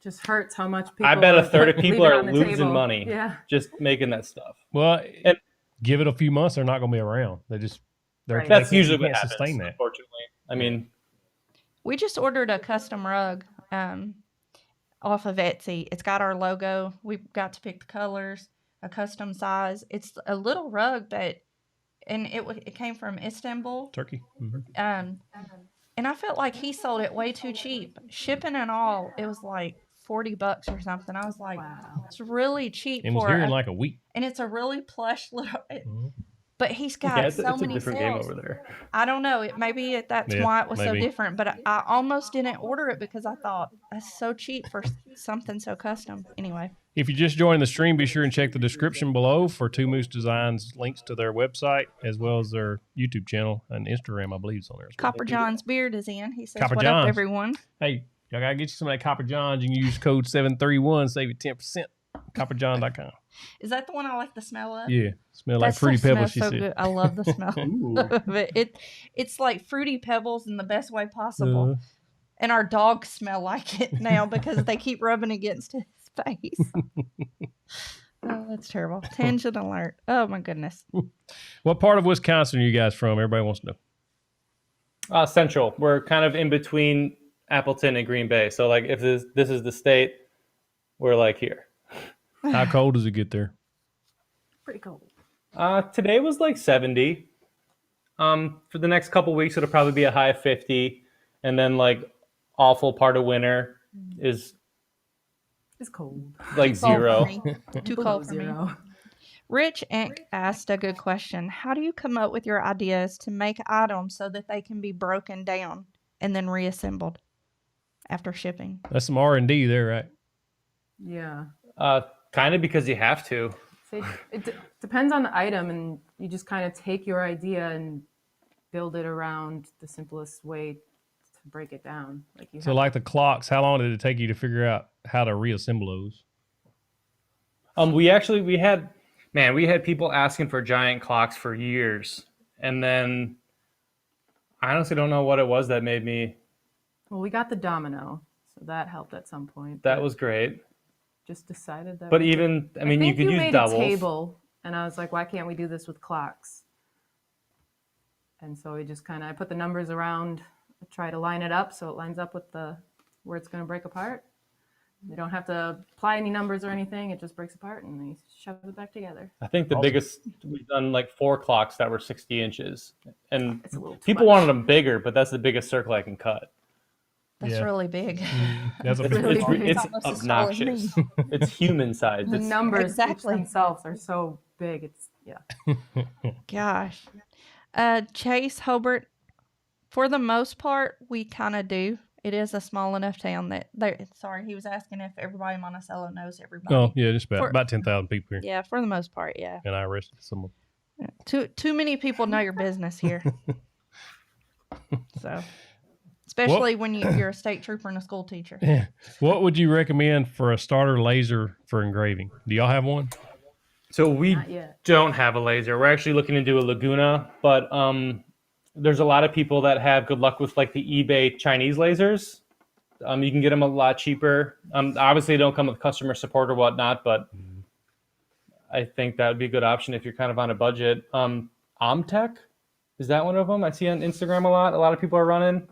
Speaker 4: just hurts how much people
Speaker 3: I bet a third of people are losing money just making that stuff.
Speaker 1: Well, and give it a few months, they're not going to be around. That's
Speaker 3: usually what happens, sustain that. Unfortunately. I mean,
Speaker 2: we just ordered a custom rug off of Etsy. It's got our logo. We got to pick the colors, a custom size. It's a little rug, and it came from Istanbul,
Speaker 1: Turkey.
Speaker 2: And I felt like he sold it way too cheap. Shipping and all, it was like $40 or something. I was like, wow, it's really cheap.
Speaker 1: It was here in like a week.
Speaker 2: And it's a really plush little. But he's got so many
Speaker 3: it's a different
Speaker 2: sales.
Speaker 3: game over there.
Speaker 2: I don't know. Maybe that's why it was so different. But I almost didn't order it because I thought that's so cheap for something so custom. Anyway.
Speaker 1: If you just joined the stream, be sure and check the description below for Two Moose Designs links to their website as well as their YouTube channel and Instagram, I believe, is on there.
Speaker 2: Copper John's beard is in. He says, "What up, everyone?"
Speaker 1: Hey, y'all gotta get you some of that Copper John's. You can use code 731, save you 10%. CopperJohn.com.
Speaker 2: Is that the one I like the smell of?
Speaker 1: Yeah, smell like Fruity Pebbles. She said.
Speaker 2: Good. I love the smell of it. It's like Fruity Pebbles in the best way possible. And our dogs smell like it now because they keep rubbing against his face. Oh, that's terrible. Tangent alert. Oh my goodness.
Speaker 1: What part of Wisconsin are you guys from? Everybody wants to
Speaker 3: know. Central. We're kind of in between Appleton and Green Bay. So like if this is the state, we're like here.
Speaker 1: How cold does it get there?
Speaker 4: Pretty cold.
Speaker 3: Today was like 70. For the next couple weeks, it'll probably be a high of 50. And then like awful part of winter is
Speaker 4: it's cold.
Speaker 3: Like zero.
Speaker 2: Too cold for me. Rich Inc. asked a good question. How do you come up with your ideas to make items so that they can be broken down and then reassembled after shipping?
Speaker 1: That's some R&D there, right?
Speaker 4: Yeah.
Speaker 3: Kind of because you have to.
Speaker 4: So it depends on the item, and you just kind of take your idea and build it around the simplest way to break it down. Like
Speaker 1: the clocks, how long did it take you to figure out how to reassemble those?
Speaker 3: We had people asking for giant clocks for years, and then I honestly don't know what it was that made me.
Speaker 4: Well, we got the domino, so that helped at some point.
Speaker 3: That was great.
Speaker 4: Just decided that.
Speaker 3: But you could use doubles.
Speaker 4: A table, and I was like, why can't we do this with clocks? And so we just I put the numbers around, try to line it up so it lines up with where it's going to break apart. They don't have to apply any numbers or anything. It just breaks apart, and they shove it back together.
Speaker 3: I think the biggest, we've done like 4 clocks that were 60 inches. And people wanted them bigger, but that's the biggest circle I can cut.
Speaker 2: That's
Speaker 1: Yeah.
Speaker 2: really big.
Speaker 1: That's a
Speaker 3: It's,
Speaker 1: big
Speaker 4: really
Speaker 3: it's,
Speaker 4: big.
Speaker 3: it's
Speaker 2: It's almost as tall as me.
Speaker 3: obnoxious. It's human size.
Speaker 4: The
Speaker 3: It's,
Speaker 4: numbers each
Speaker 2: Exactly.
Speaker 4: themselves are so big. It's
Speaker 2: Gosh. Chase Hobart, for the most part, we kind of do. It is a small enough town that sorry, he was asking if everybody in Monticello knows everybody.
Speaker 1: Oh, yeah, just
Speaker 2: For-
Speaker 1: about 10,000 people here.
Speaker 2: Yeah, for the most part, yeah.
Speaker 1: And I arrested someone.
Speaker 2: Too many people know your business here. So, especially when you're a state trooper and a school teacher.
Speaker 1: Yeah. What would you recommend for a starter laser for engraving? Do y'all have one?
Speaker 3: so we
Speaker 4: not yet.
Speaker 3: don't have a laser. We're actually looking to do a Laguna, but there's a lot of people that have good luck with like the eBay Chinese lasers. You can get them a lot cheaper. Obviously, they don't come with customer support or whatnot, but I think that would be a good option if you're kind of on a budget. Omtech, is that one of them? I see on Instagram a lot. A lot of people are running.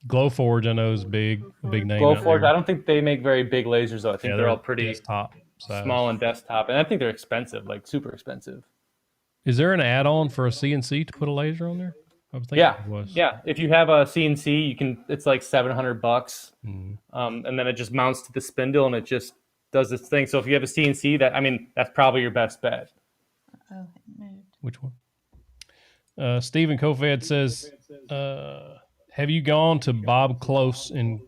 Speaker 1: Glowforge, I know, is big name. out
Speaker 3: Glowforge.
Speaker 1: there.
Speaker 3: I don't think they make very big lasers though. I think
Speaker 1: Yeah,
Speaker 3: they're all pretty
Speaker 1: desktop size.
Speaker 3: small and desktop, and I think they're expensive, like super expensive.
Speaker 1: Is there an add-on for a CNC to put a laser on there? I was thinking
Speaker 3: Yeah,
Speaker 1: it was.
Speaker 3: yeah. If you have a CNC, you can. It's like $700,
Speaker 1: Mhm.
Speaker 3: and then it just mounts to the spindle and it just does its thing. So if you have a CNC, that's probably your best bet.
Speaker 2: Oh, it moved.
Speaker 1: Which one? Stephen Kofed says, have you gone to Bob Close in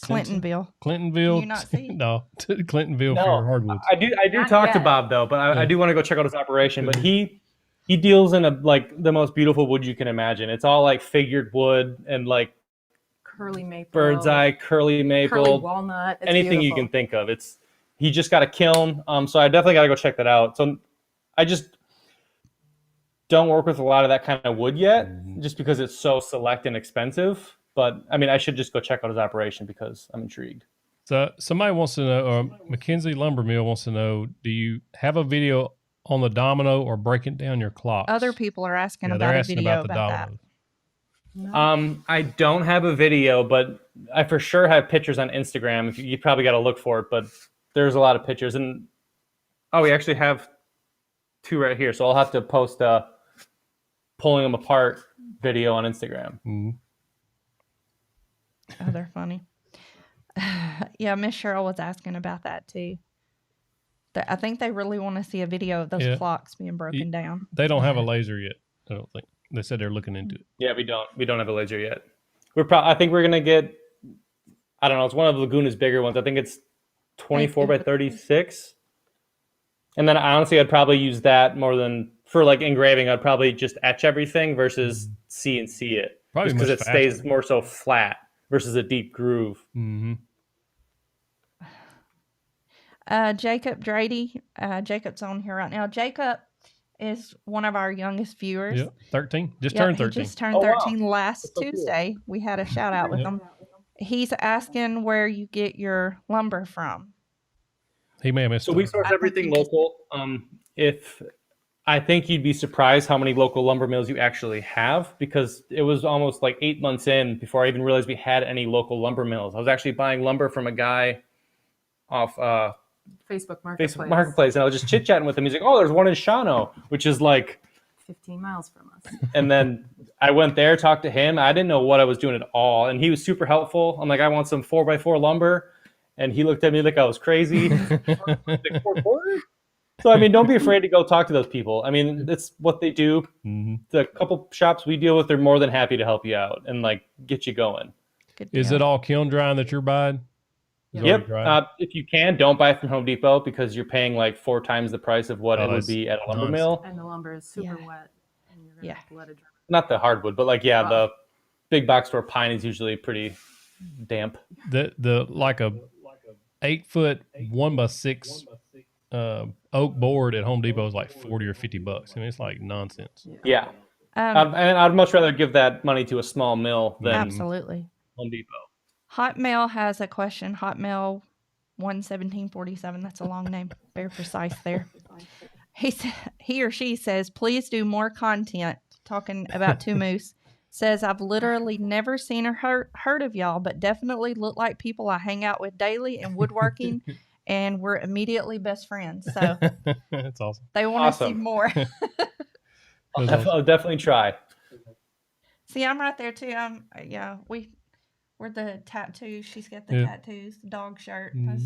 Speaker 2: Clintonville.
Speaker 1: Clintonville?
Speaker 2: Do you not see?
Speaker 1: No, to Clintonville
Speaker 3: No,
Speaker 1: for hardwoods.
Speaker 3: I do
Speaker 4: Not
Speaker 3: talk to
Speaker 4: yet.
Speaker 3: Bob though, but I do want to go check out his operation. But he deals in the most beautiful wood you can imagine. It's all like figured wood and like
Speaker 4: Curly maple.
Speaker 3: bird's eye, curly maple,
Speaker 4: Curly walnut. It's
Speaker 3: anything you
Speaker 4: beautiful.
Speaker 3: can think of. He just got a kiln, so I definitely got to go check that out. So I just don't work with a lot of that kind of wood yet, just because it's so select and expensive. But I mean, I should just go check out his operation because I'm intrigued.
Speaker 1: So somebody wants to know, or McKenzie Lumber Mill wants to know, do you have a video on the domino or breaking down your clocks?
Speaker 2: Other people are asking
Speaker 1: Yeah,
Speaker 2: about
Speaker 1: they're
Speaker 2: a
Speaker 1: asking
Speaker 2: video
Speaker 1: about the
Speaker 2: about that.
Speaker 1: dominoes.
Speaker 3: I don't have a video, but I for sure have pictures on Instagram. If you probably got to look for it, but there's a lot of pictures. And we actually have two right here, so I'll have to post a pulling them apart video on Instagram.
Speaker 1: Mhm.
Speaker 2: Oh, they're funny. Yeah, Miss Cheryl was asking about that too. I think they really want to see a video of those
Speaker 1: Yeah.
Speaker 2: clocks being broken down.
Speaker 1: They don't have a laser yet, I don't think. They said they're looking into it.
Speaker 3: Yeah, we don't have a laser yet. I think we're gonna get. I don't know. It's one of Laguna's bigger ones. I think it's 24 by 36. And then honestly, I'd probably use that more than for like engraving. I'd probably just etch everything versus CNC it,
Speaker 1: Probably
Speaker 3: just because
Speaker 1: much
Speaker 3: it stays
Speaker 1: faster.
Speaker 3: more so flat versus a deep groove.
Speaker 1: Mm-hmm.
Speaker 2: Jacob Drady, Jacob's on here right now. Jacob is one of our youngest viewers.
Speaker 1: Yep, 13. Just
Speaker 2: Yep,
Speaker 1: turned
Speaker 2: he
Speaker 1: 13.
Speaker 2: just turned
Speaker 3: Oh, wow.
Speaker 2: 13 last
Speaker 3: That's so cool.
Speaker 2: Tuesday. We had a shout out with
Speaker 1: Yep.
Speaker 2: him. He's asking where you get your lumber from.
Speaker 1: He may have missed
Speaker 3: So we
Speaker 1: it.
Speaker 3: source
Speaker 2: I
Speaker 3: everything
Speaker 2: think-
Speaker 3: local. If I think you'd be surprised how many local lumber mills you actually have, because it was almost like 8 months in before I even realized we had any local lumber mills. I was actually buying lumber from a guy off
Speaker 4: Facebook Marketplace.
Speaker 3: Facebook Marketplace, and I was just chit chatting with him. He's like, "Oh, there's one in Shawano," which is like,
Speaker 4: 15 miles from us.
Speaker 3: and then I went there, talked to him. I didn't know what I was doing at all, and he was super helpful. I'm like, "I want some 4x4 lumber," and he looked at me like I was crazy. Like, 4x4? So I mean, don't be afraid to go talk to those people. I mean, it's what they do.
Speaker 1: Mhm.
Speaker 3: The couple shops we deal with, they're more than happy to help you out and like get you going.
Speaker 2: Good
Speaker 1: Is
Speaker 2: deal.
Speaker 1: it all kiln drying that you're buying? Is it already
Speaker 3: Yep.
Speaker 1: dried?
Speaker 3: If you can, don't buy it from Home Depot because you're paying like 4 times the price of what
Speaker 1: Oh,
Speaker 3: it would
Speaker 1: that's
Speaker 3: be at a lumber
Speaker 1: nuts.
Speaker 3: mill.
Speaker 4: And the lumber is super
Speaker 2: Yeah.
Speaker 4: wet. And you're gonna
Speaker 2: Yeah.
Speaker 4: have to let it dry.
Speaker 3: Not the hardwood, but like, yeah,
Speaker 4: Wow.
Speaker 3: the big box store pine is usually pretty damp.
Speaker 1: The like a 8-foot 1x6 oak board at Home Depot is like $40 or $50. I mean, it's like nonsense.
Speaker 3: Yeah.
Speaker 2: Um,
Speaker 3: And I'd much rather give that money to a small mill than
Speaker 2: absolutely.
Speaker 3: Home Depot.
Speaker 2: Hotmail has a question. Hotmail 11747. That's a long name. Very precise there. He or she says, please do more content talking about Two Moose. Says, I've literally never seen or heard of y'all, but definitely look like people I hang out with daily in woodworking, and we're immediately best friends. So
Speaker 1: That's awesome.
Speaker 2: they want to see
Speaker 3: Awesome.
Speaker 2: more.
Speaker 3: I'll definitely try.
Speaker 2: See, I'm right there too. Yeah, we're Where the tattoos, she's got the tattoos, the dog shirt. That's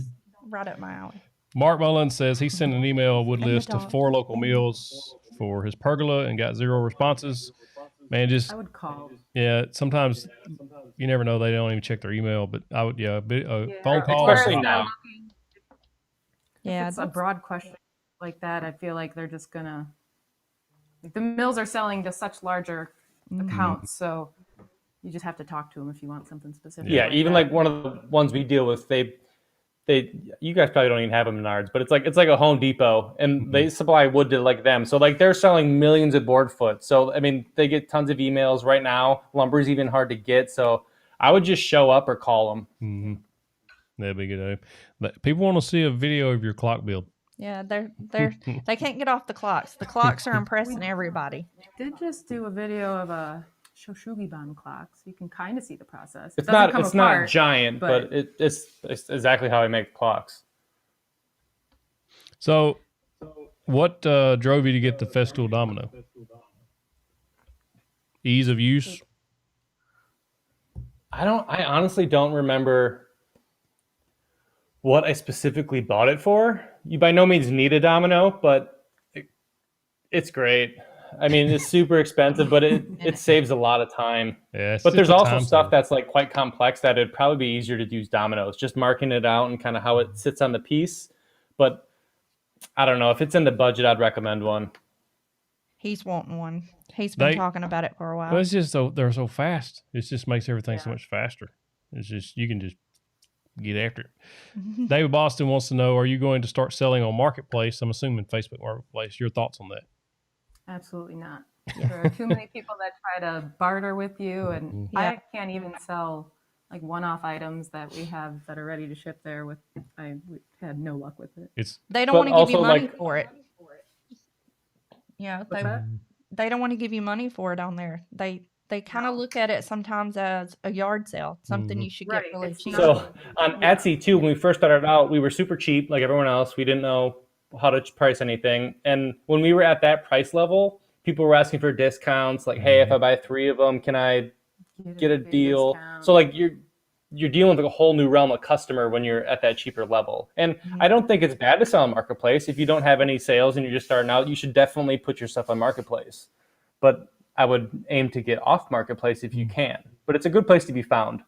Speaker 2: right up my alley.
Speaker 1: Mark Mullen says he sent an email would
Speaker 2: And the
Speaker 1: list to
Speaker 2: dog.
Speaker 1: 4 local meals for his pergola and got 0 responses. Man, just
Speaker 4: I would call.
Speaker 1: yeah. Sometimes you never know; they don't even check their email. But I would phone
Speaker 3: Or
Speaker 1: call.
Speaker 3: especially now.
Speaker 2: Yeah,
Speaker 4: If it's a broad question like that, I feel like they're just gonna. Like the mills are selling to such larger accounts, so you just have to talk to them if you want something specific.
Speaker 3: Yeah,
Speaker 4: like
Speaker 3: even
Speaker 4: that.
Speaker 3: like one of the ones we deal with, they you guys probably don't even have them in Menards, but it's like a Home Depot, and they supply wood to like them. So like they're selling millions of board foot. So I mean, they get tons of emails right now. Lumber's even hard to get. So I would just show up or call them.
Speaker 1: Mm-hmm. That'd be a good. But people want to see a video of your clock build.
Speaker 2: Yeah, they can't get off the clocks. The clocks are impressing everybody.
Speaker 4: I did just do a video of a Shoshugiban clock, so you can kind of see the process.
Speaker 3: It's
Speaker 4: doesn't
Speaker 3: not
Speaker 4: come
Speaker 3: it's
Speaker 4: apart,
Speaker 3: not giant, but it's exactly how I make clocks.
Speaker 1: So, what drove you to get the Festool Domino? Ease of use.
Speaker 3: I honestly don't remember what I specifically bought it for. You by no means need a domino, but it's great. I mean, it's super expensive, but it saves a lot of time.
Speaker 1: Yeah,
Speaker 3: but there's also stuff that's like quite complex that it'd probably be easier to use dominoes, just marking it out and kind of how it sits on the piece. But I don't know if it's in the budget, I'd recommend one.
Speaker 2: He's wanting one. He's been talking about it for a while.
Speaker 1: But it's just they're so fast. It just makes everything so much faster. It's just you can just get after it. David Boston wants to know: are you going to start selling on Marketplace? I'm assuming Facebook Marketplace. Your thoughts on that?
Speaker 4: Absolutely not. There are too many people that try to barter with you, and I can't even sell like one-off items that we have that are ready to ship there. We had no luck with it.
Speaker 2: They don't want to give you money for it. Yeah, they don't want to give you money for it on there. They kind of look at it sometimes as a yard sale, something you should get really cheap.
Speaker 3: So on Etsy too, when we first started out, we were super cheap, like everyone else. We didn't know how to price anything, and when we were at that price level, people were asking for discounts. Like, hey, if I buy 3 of them, can I get a deal? Discount. So like you're dealing with a whole new realm of customer when you're at that cheaper level. And I don't think it's bad to sell on Marketplace. If you don't have any sales and you're just starting out, you should definitely put your stuff on Marketplace. But I would aim to get off Marketplace if you can. But it's a good place to be found.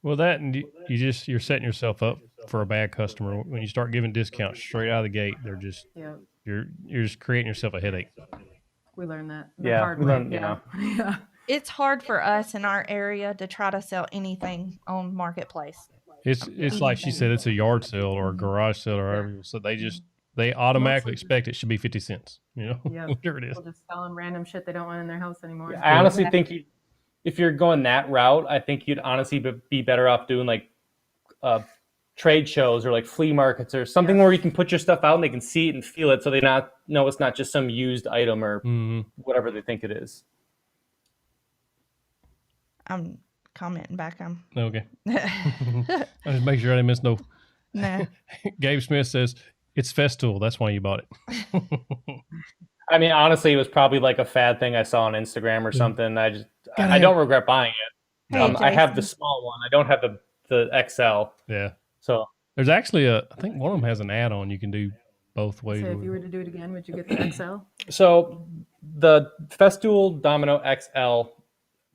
Speaker 1: Well, that and you're setting yourself up for a bad customer when you start giving discounts straight out of the gate. They're just you're just creating yourself a headache.
Speaker 4: We learned that.
Speaker 3: Yeah.
Speaker 2: It's hard for us in our area to try to sell anything on Marketplace.
Speaker 1: It's like she said, it's a yard sale or a garage sale or whatever. So they automatically expect it should be 50 cents. Whatever it is.
Speaker 4: People just selling random shit they don't want in their house anymore.
Speaker 3: Yeah, I honestly think if you're going that route, I think you'd honestly be better off doing like trade shows or like flea markets or something where you can put your stuff out and they can see it and feel it, so they know it's not just some used item or whatever they think it is.
Speaker 2: I'm commenting back on.
Speaker 1: Okay. I just make sure I didn't miss no.
Speaker 2: Nah.
Speaker 1: Gabe Smith says it's Festool. That's why you bought it.
Speaker 3: I mean, honestly, it was probably like a fad thing I saw on Instagram or something. I don't regret buying it.
Speaker 2: Hey,
Speaker 3: I have the small one. I don't have the XL.
Speaker 1: Yeah.
Speaker 3: So
Speaker 1: there's actually I think one of them has an add-on you can do both ways.
Speaker 4: So if you were to do it again, would you get the XL?
Speaker 3: So the Festool Domino XL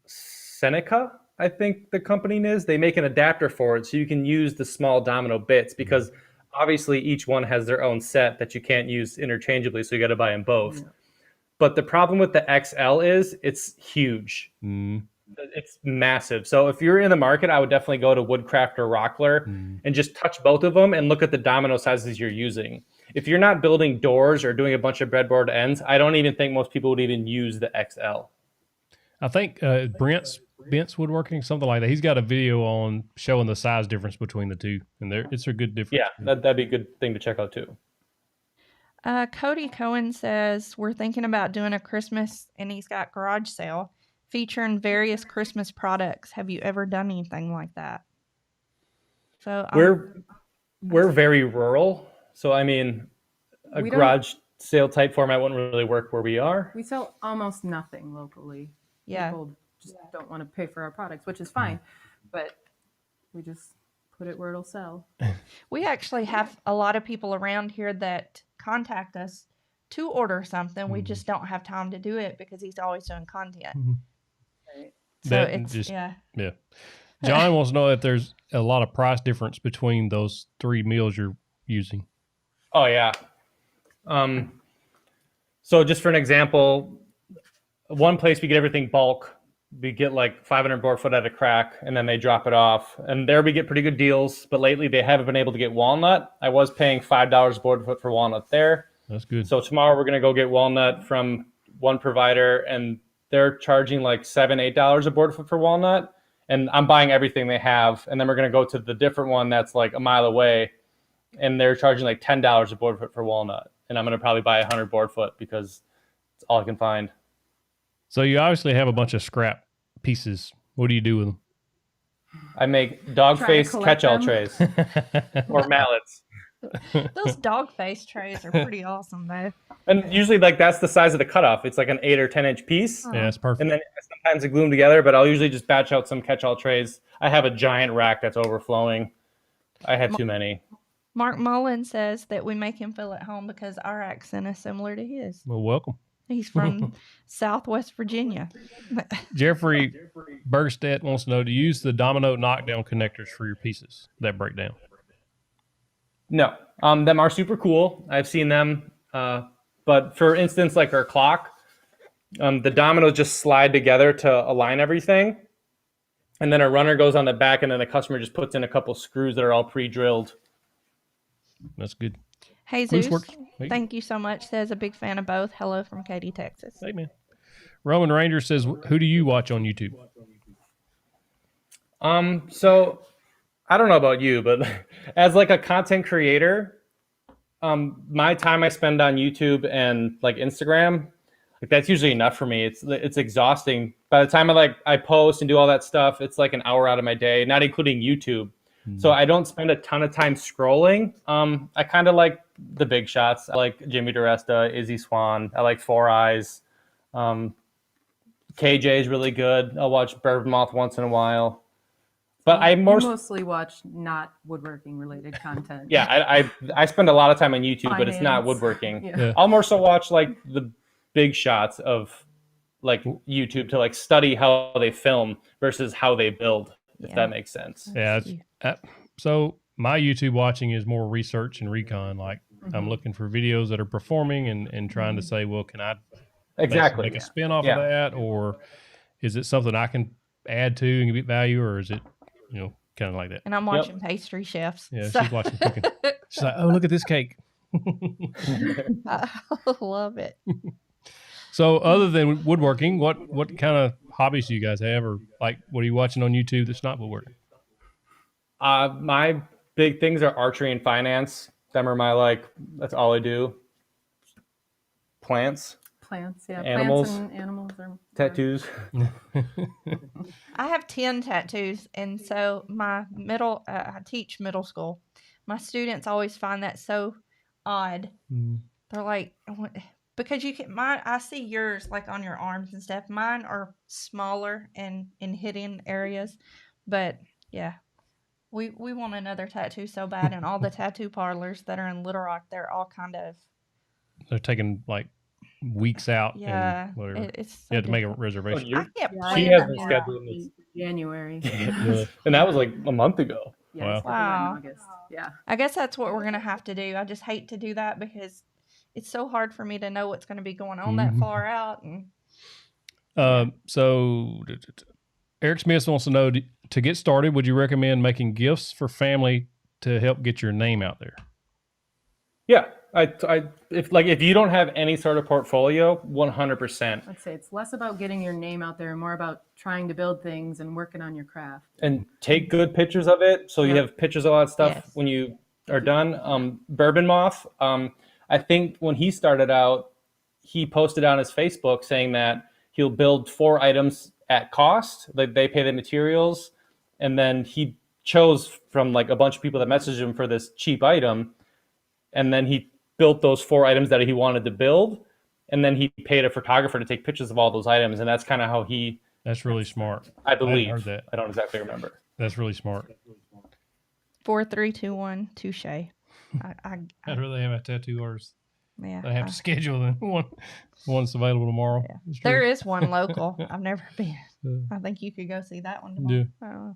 Speaker 3: Seneca, I think the company is, they make an adapter for it so you can use the small domino bits, because obviously each one has their own set that you can't use interchangeably, so you got to buy them both. But the problem with the XL is it's huge. It's massive. So if you're in the market, I would definitely go to Woodcraft or Rockler and just touch both of them and look at the domino sizes you're using. If you're not building doors or doing a bunch of breadboard ends, I don't even think most people would even use the XL.
Speaker 1: I think Brent's Woodworking, something like that. He's got a video on showing the size difference between the two, and it's a good difference.
Speaker 3: Yeah, that'd be a good thing to check out too.
Speaker 2: Cody Cohen says we're thinking about doing a Christmas, and he's got garage sale featuring various Christmas products. Have you ever done anything like that? So
Speaker 3: we're very rural, so I mean, a garage sale type format wouldn't really work where we are.
Speaker 4: We sell almost nothing locally.
Speaker 2: Yeah.
Speaker 4: People just don't want to pay for our products, which is fine. But We just put it where it'll sell.
Speaker 2: We actually have a lot of people around here that contact us to order something. We just don't have time to do it because he's always doing content.
Speaker 4: Right.
Speaker 2: So it's
Speaker 1: yeah. John wants to know if there's a lot of price difference between those 3 meals you're using.
Speaker 3: Oh yeah. So just for an example, one place we get everything bulk. We get like 500 board foot at a crack, and then they drop it off. And there we get pretty good deals. But lately they haven't been able to get walnut. I was paying $5 a board foot for walnut there.
Speaker 1: That's good.
Speaker 3: So tomorrow we're gonna go get walnut from one provider, and they're charging like $7-8 a board foot for walnut. And I'm buying everything they have, and then we're gonna go to the different one that's like a mile away, and they're charging like $10 a board foot for walnut. And I'm gonna probably buy 100 board foot because it's all I can find.
Speaker 1: So you obviously have a bunch of scrap pieces. What do you do with them?
Speaker 3: I make dog face catch-all trays or mallets.
Speaker 2: those dog face trays are pretty awesome, though.
Speaker 3: And usually, like, that's the size of the cutoff. It's like an 8 or 10 inch piece.
Speaker 1: Yeah, it's perfect.
Speaker 3: And then sometimes I glue them together, but I'll usually just batch out some catch-all trays. I have a giant rack that's overflowing. I had too many.
Speaker 2: Mark Mullen says that we make him feel at home because our accent is similar to his.
Speaker 1: Well, welcome.
Speaker 2: He's from Southwest Virginia.
Speaker 1: Jeffrey Bergstedt wants to know, do you use the domino knockdown connectors for your pieces that break down?
Speaker 3: No. Them are super cool. I've seen them. But for instance, like our clock, the dominoes just slide together to align everything. And then a runner goes on the back, and then the customer just puts in a couple screws that are all pre-drilled.
Speaker 1: That's good.
Speaker 2: Hey, Zeus, thank you so much. Says a big fan of both. Hello from Katy, Texas.
Speaker 1: Hey, man. Roman Ranger says, who do you watch on YouTube?
Speaker 3: So I don't know about you, but as like a content creator, my time I spend on YouTube and like Instagram, like that's usually enough for me. It's exhausting. By the time I post and do all that stuff, it's like an hour out of my day, not including YouTube. So I don't spend a ton of time scrolling. I kind of like the big shots. I like Jimmy DiResta, Izzy Swan. I like Four Eyes. KJ is really good. I'll watch Bourbon Moth once in a while. But I
Speaker 4: mostly watch not woodworking related content.
Speaker 3: Yeah, I spend a lot of time on YouTube, but it's not woodworking.
Speaker 4: Yeah.
Speaker 3: I'll more so watch like the big shots of like YouTube to like study how they film versus how they build, if that makes sense.
Speaker 1: Yeah. So my YouTube watching is more research and recon. Like I'm looking for videos that are performing and trying to say, well, can I make a spin off of that? Or is it something I can add to and give it value? Or is it, kind of like that?
Speaker 2: And I'm watching pastry chefs.
Speaker 1: Yeah, she's watching cooking. She's like, oh, look at this cake.
Speaker 2: I love it.
Speaker 1: So other than woodworking, what kind of hobbies do you guys have? Or like, what are you watching on YouTube that's not woodworking?
Speaker 3: My big things are archery and finance. Them are that's all I do. Plants,
Speaker 4: yeah.
Speaker 3: Animals.
Speaker 4: Plants and animals are
Speaker 3: tattoos.
Speaker 2: I have 10 tattoos, and so I teach middle school. My students always find that so odd. They're like, because I see yours like on your arms and stuff. Mine are smaller and in hidden areas, but yeah. We want another tattoo so bad, and all the tattoo parlors that are in Little Rock, they're all they're
Speaker 1: taking like weeks out.
Speaker 2: Yeah,
Speaker 1: and whatever.
Speaker 2: It's so
Speaker 1: you have to make a
Speaker 2: difficult.
Speaker 1: reservation.
Speaker 3: She has been scheduled
Speaker 4: in January.
Speaker 3: And that was like a month ago.
Speaker 4: Yeah,
Speaker 2: wow.
Speaker 4: August. Yeah.
Speaker 2: I guess that's what we're gonna have to do. I just hate to do that because it's so hard for me to know what's going to be going on that far out. And
Speaker 1: so Eric Smith wants to know, to get started, would you recommend making gifts for family to help get your name out there?
Speaker 3: Yeah. If you don't have any sort of portfolio, 100%.
Speaker 4: I'd say it's less about getting your name out there and more about trying to build things and working on your craft.
Speaker 3: And take good pictures of it. So you have pictures of all that stuff when you are done. Bourbon Moth, I think when he started out, he posted on his Facebook saying that he'll build 4 items at cost. Like they pay the materials. And then he chose from like a bunch of people that messaged him for this cheap item. And then he built those 4 items that he wanted to build. And then he paid a photographer to take pictures of all those items. And that's kind of how
Speaker 1: That's really smart.
Speaker 3: I believe.
Speaker 1: I heard that.
Speaker 3: I don't exactly remember.
Speaker 1: That's really smart.
Speaker 2: 4, 3, 2, 1. Touche.
Speaker 1: I'd rather have a tattoo artist.
Speaker 2: Yeah.
Speaker 1: I have to schedule than one's available tomorrow.
Speaker 2: Yeah.
Speaker 1: It's
Speaker 2: There
Speaker 1: true.
Speaker 2: is one local. I've never been.
Speaker 1: Yeah.
Speaker 2: I think you could go see that one tomorrow.
Speaker 1: Yeah.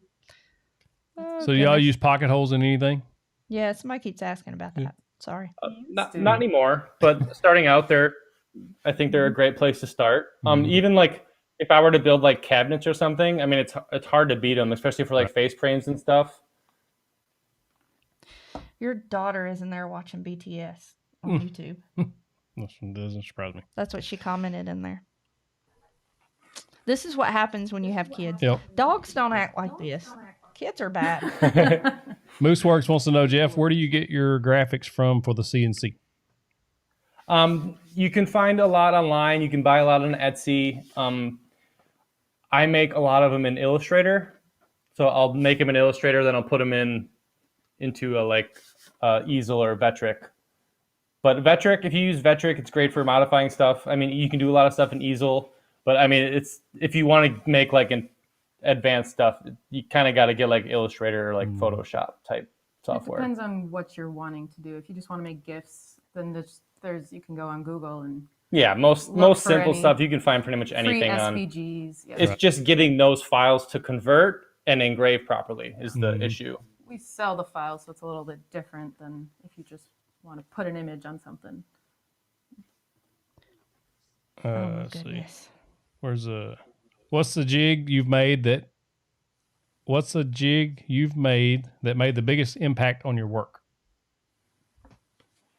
Speaker 2: Oh,
Speaker 1: So do y'all
Speaker 2: goodness.
Speaker 1: use pocket holes in anything?
Speaker 2: Yeah, somebody keeps asking about that.
Speaker 1: Yeah.
Speaker 2: Sorry.
Speaker 3: Not anymore, but starting out there, I think they're a great place to start.
Speaker 1: Mhm.
Speaker 3: Even like if I were to build like cabinets or something, I mean, it's hard to beat them, especially for like face frames and stuff.
Speaker 2: Your daughter is in there watching BTS on YouTube.
Speaker 1: That doesn't surprise me.
Speaker 2: That's what she commented in there. This is what happens when you have kids.
Speaker 1: Yep.
Speaker 2: Dogs don't act like this. Kids are bad.
Speaker 1: Mooseworks wants to know, Jeff, where do you get your graphics from for the CNC?
Speaker 3: You can find a lot online. You can buy a lot on Etsy. I make a lot of them in Illustrator. So I'll make them in Illustrator, then I'll put them into a easel or Vectric. But Vectric, if you use Vectric, it's great for modifying stuff. I mean, you can do a lot of stuff in easel, but I mean, it's if you want to make like an advanced stuff, you kind of got to get like Illustrator or like Photoshop type software.
Speaker 4: It depends on what you're wanting to do. If you just want to make GIFs, then you can go on Google and
Speaker 3: most simple stuff you can find pretty much anything
Speaker 4: free
Speaker 3: on.
Speaker 4: SVGs. Yes.
Speaker 3: It's just getting those files to convert and engrave properly is the issue.
Speaker 4: We sell the files, so it's a little bit different than if you just want to put an image on something.
Speaker 2: Oh,
Speaker 1: Let's see.
Speaker 2: goodness.
Speaker 1: What's the jig you've made that made the biggest impact on your work?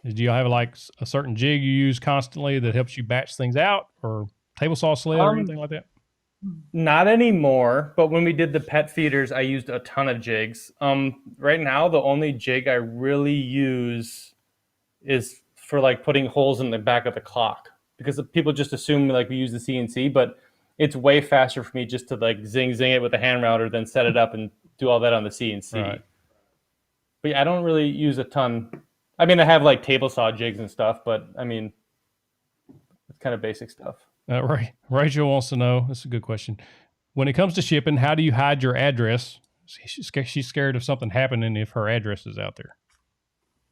Speaker 1: Do you have like a certain jig you use constantly that helps you batch things out, or table saw sled or anything like that?
Speaker 3: Not anymore, but when we did the pet feeders, I used a ton of jigs. Right now, the only jig I really use is for like putting holes in the back of the clock, because people just assume like we use the CNC, but it's way faster for me just to like zing it with a hand router than set it up and do all that on the CNC.
Speaker 1: Right.
Speaker 3: But yeah, I don't really use a ton. I mean, I have like table saw jigs and stuff, but I mean, it's kind of basic stuff.
Speaker 1: Rachel wants to know, this is a good question. When it comes to shipping, how do you hide your address? She's scared of something happening if her address is out there.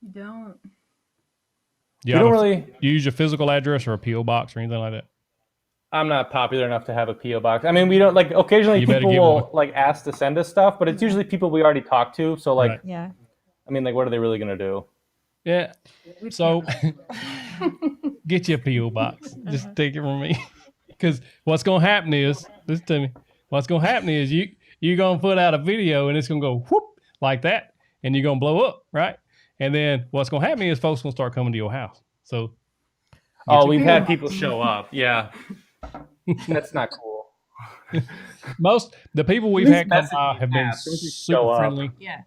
Speaker 4: You don't.
Speaker 1: You don't really use a physical address or a P.O. box or anything like that?
Speaker 3: I'm not popular enough to have a P.O. box. I mean, we don't, like, occasionally people will like ask to send us stuff, but it's usually people we already talked to. So like,
Speaker 2: Yeah.
Speaker 3: I mean, like, what are they really going to do?
Speaker 1: Yeah. So get you a P.O. box. Just take it from me. Because what's going to happen is, listen to me, what's going to happen is you're going to put out a video and it's going to go whoop like that and you're going to blow up, right? And then what's going to happen is folks going to start coming to your house. So.
Speaker 3: We've had people show up. Yeah. That's not cool.
Speaker 1: The people we've had come by have been super friendly.
Speaker 2: Yeah.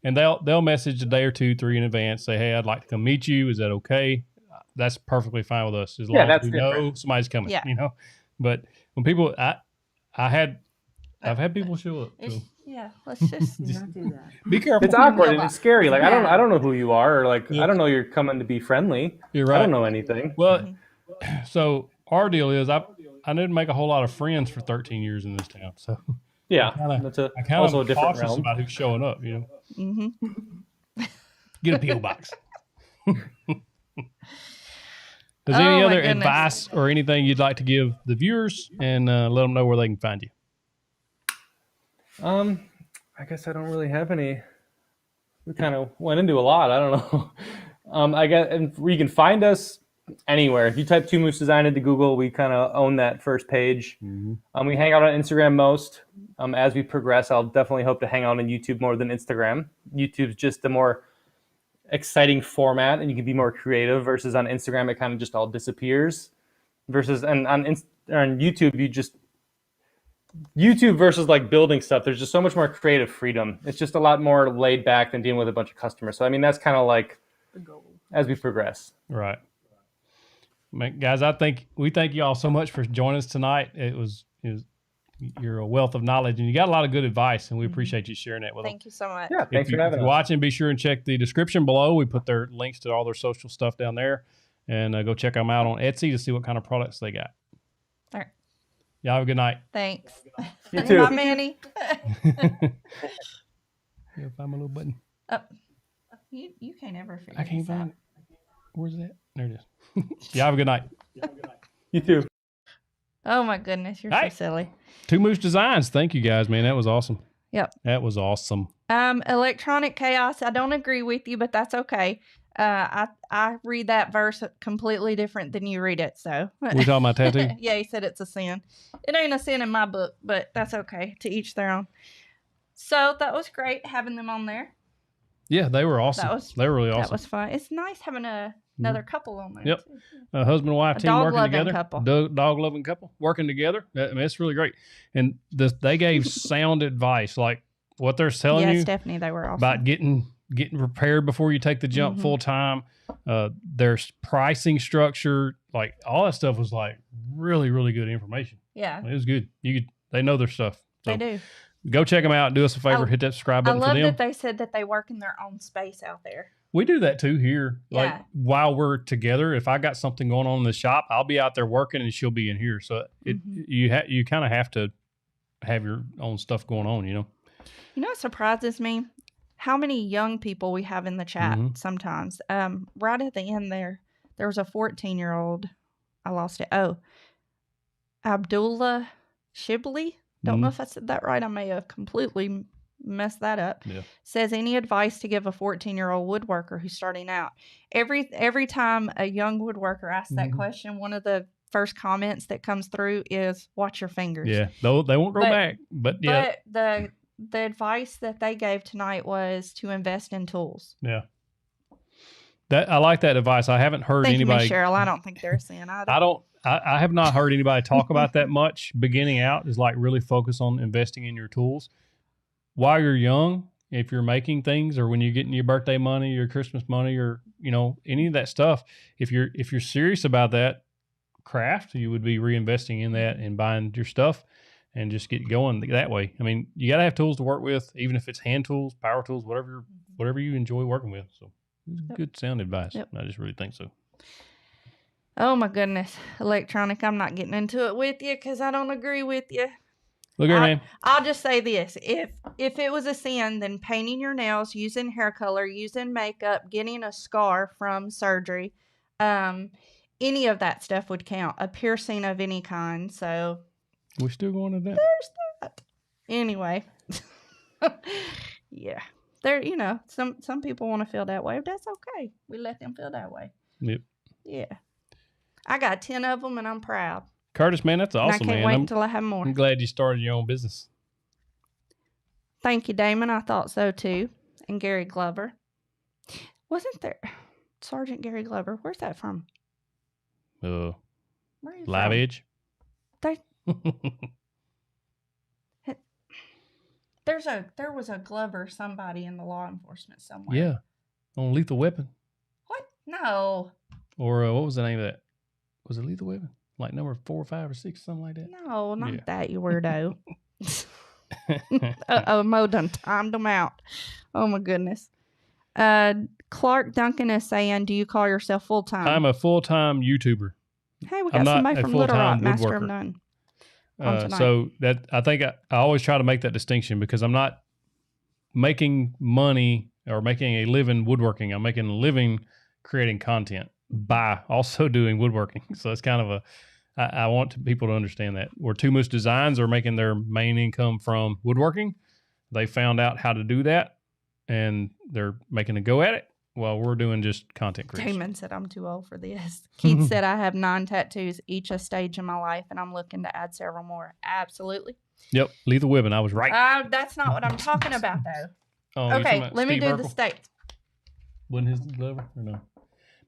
Speaker 1: And they'll message a day or 2, 3 in advance, say, hey, I'd like to come meet you. Is that okay? That's perfectly fine with us as long as we know somebody's coming.
Speaker 2: Yeah.
Speaker 1: You know? But when people I've had people show up. So.
Speaker 2: Yeah, let's just
Speaker 4: Not do that.
Speaker 1: Be careful.
Speaker 3: It's awkward and it's scary. Like, I don't know who you are, or like, I don't know you're coming to be friendly.
Speaker 1: You're right.
Speaker 3: I don't know anything.
Speaker 1: Well, so our deal is I didn't make a whole lot of friends for 13 years in this town. So
Speaker 3: yeah,
Speaker 1: that's
Speaker 3: also a different
Speaker 1: cautious
Speaker 3: realm.
Speaker 1: about who's showing up, you know.
Speaker 2: Mm-hmm.
Speaker 1: Get a P.O. box. Is there any other advice or anything you'd like to give the viewers and let them know where they can find you?
Speaker 3: I guess I don't really have any. We kind of went into a lot. I don't know. I guess, and you can find us anywhere. If you type Two Moose Design into Google, we kind of own that first page. Mm-hmm. We hang out on Instagram most. As we progress, I'll definitely hope to hang out on YouTube more than Instagram. YouTube's just the more exciting format, and you can be more creative. Versus on Instagram, it kind of just all disappears. Versus and on YouTube, YouTube versus like building stuff, there's just so much more creative freedom. It's just a lot more laid back than dealing with a bunch of customers. So I mean, that's kind of like the goal as we progress.
Speaker 1: Right. Guys, we thank you all so much for joining us tonight. You're a wealth of knowledge and you got a lot of good advice, and we appreciate you sharing that with us.
Speaker 2: Thank you so much.
Speaker 3: Yeah, thanks for having us.
Speaker 1: If you're watching, be sure and check the description below. We put their links to all their social stuff down there, and go check them out on Etsy to see what kind of products they got.
Speaker 2: All right.
Speaker 1: Y'all have a good night.
Speaker 2: Thanks.
Speaker 3: You too.
Speaker 2: Bye, Manny.
Speaker 1: Yeah, find my little button.
Speaker 2: You can't ever figure
Speaker 1: I can't
Speaker 2: this out.
Speaker 1: find it. Where's it at? There it is. Y'all have a good night.
Speaker 3: You too.
Speaker 2: Oh my goodness, you're
Speaker 1: Hey.
Speaker 2: so silly.
Speaker 1: Two Moose Designs. Thank you guys, man. That was awesome.
Speaker 2: Yep.
Speaker 1: That was awesome.
Speaker 2: Electronic chaos. I don't agree with you, but that's okay. I read that verse completely different than you read it. So
Speaker 1: We talking about tattoo?
Speaker 2: yeah, he said it's a sin. It ain't a sin in my book, but that's okay. To each their own. So that was great having them on there.
Speaker 1: Yeah, they were awesome. They were really awesome.
Speaker 2: That was fun. It's nice having another couple on there.
Speaker 1: Yep.
Speaker 2: Too.
Speaker 1: A husband and wife
Speaker 2: A
Speaker 1: team working
Speaker 2: dog-loving
Speaker 1: together.
Speaker 2: couple.
Speaker 1: Dog-loving couple working together. I mean, it's really great. And they gave sound advice, like what they're telling you
Speaker 2: Stephanie, they were awesome.
Speaker 1: about getting prepared before you take the jump full time. Their pricing structure, like all that stuff was like really, really good information.
Speaker 2: Yeah.
Speaker 1: It was good. They know their stuff. So
Speaker 2: They do.
Speaker 1: go check them out. Do us a favor. Hit that subscribe
Speaker 2: I
Speaker 1: button for
Speaker 2: love
Speaker 1: them.
Speaker 2: that they said that they work in their own space out there.
Speaker 1: We do that too here.
Speaker 2: Yeah.
Speaker 1: Like while we're together, if I got something going on in the shop, I'll be out there working and she'll be in here. So you kind of have to have your own stuff going on, you know?
Speaker 2: You know what surprises me? How many young people we have in the chat sometimes. Right at the end there was a 14-year-old. I lost it. Oh, Abdullah Shibli. Don't know if I said that right. I may have completely messed that up.
Speaker 1: Yeah.
Speaker 2: Says, any advice to give a 14-year-old woodworker who's starting out? Every time a young woodworker asks that question, one of the first comments that comes through is, watch your fingers.
Speaker 1: Yeah, they won't grow back. But yeah.
Speaker 2: But the advice that they gave tonight was to invest in tools.
Speaker 1: Yeah. I like that advice. I haven't heard
Speaker 2: Thank
Speaker 1: anybody.
Speaker 2: you, Miss Cheryl. I don't think they're saying either.
Speaker 1: I have not heard anybody talk about that much. Beginning out is like really focus on investing in your tools. While you're young, if you're making things or when you're getting your birthday money, your Christmas money, or, you know, any of that stuff, if you're serious about that craft, you would be reinvesting in that and buying your stuff and just get going that way. I mean, you got to have tools to work with, even if it's hand tools, power tools, whatever you enjoy working with. So good sound advice. Yep. I just really think so.
Speaker 2: Oh my goodness. Electronic. I'm not getting into it with you because I don't agree with you.
Speaker 1: Look at her name.
Speaker 2: I'll just say this. If it was a sin, then painting your nails, using hair color, using makeup, getting a scar from surgery, any of that stuff would count. A piercing of any kind. So
Speaker 1: we're still going to that.
Speaker 2: There's that. Anyway. Yeah. There, you know, some people want to feel that way. But that's okay. We let them feel that way.
Speaker 1: Yep.
Speaker 2: Yeah. I got 10 of them and I'm proud.
Speaker 1: Curtis, man, that's awesome, man.
Speaker 2: I can't wait until I have more.
Speaker 1: I'm glad you started your own business.
Speaker 2: Thank you, Damon. I thought so too. And Gary Glover. Wasn't there Sergeant Gary Glover? Where's that from?
Speaker 1: Where Live Edge.
Speaker 2: There was a Glover, somebody in the law enforcement somewhere.
Speaker 1: Yeah. On Lethal Weapon.
Speaker 2: What? No.
Speaker 1: Or what was the name of that? Was it Lethal Weapon? Like number 4 or 5 or 6, something like that?
Speaker 2: No, not that, you weirdo. Mo done timed them out. Oh my goodness. Clark Duncan is saying, do you call yourself full-time?
Speaker 1: I'm a full-time YouTuber.
Speaker 2: Hey, we got somebody from Little Rock, Master of
Speaker 1: woodworker.
Speaker 2: None.
Speaker 1: So that I think I always try to make that distinction because I'm not making money or making a living woodworking. I'm making a living creating content by also doing woodworking. So it's kind of I want people to understand that. Where Two Moose Designs are making their main income from woodworking. They found out how to do that and they're making a go at it while we're doing just content creation.
Speaker 2: Damon said I'm too old for this. Keith said I have 9 tattoos, each a stage in my life, and I'm looking to add several more. Absolutely.
Speaker 1: Yep. Lethal Weapon. I was right.
Speaker 2: That's not what I'm talking about, though.
Speaker 1: Oh,
Speaker 2: okay, let me do the states.
Speaker 1: Wasn't his Glover or no?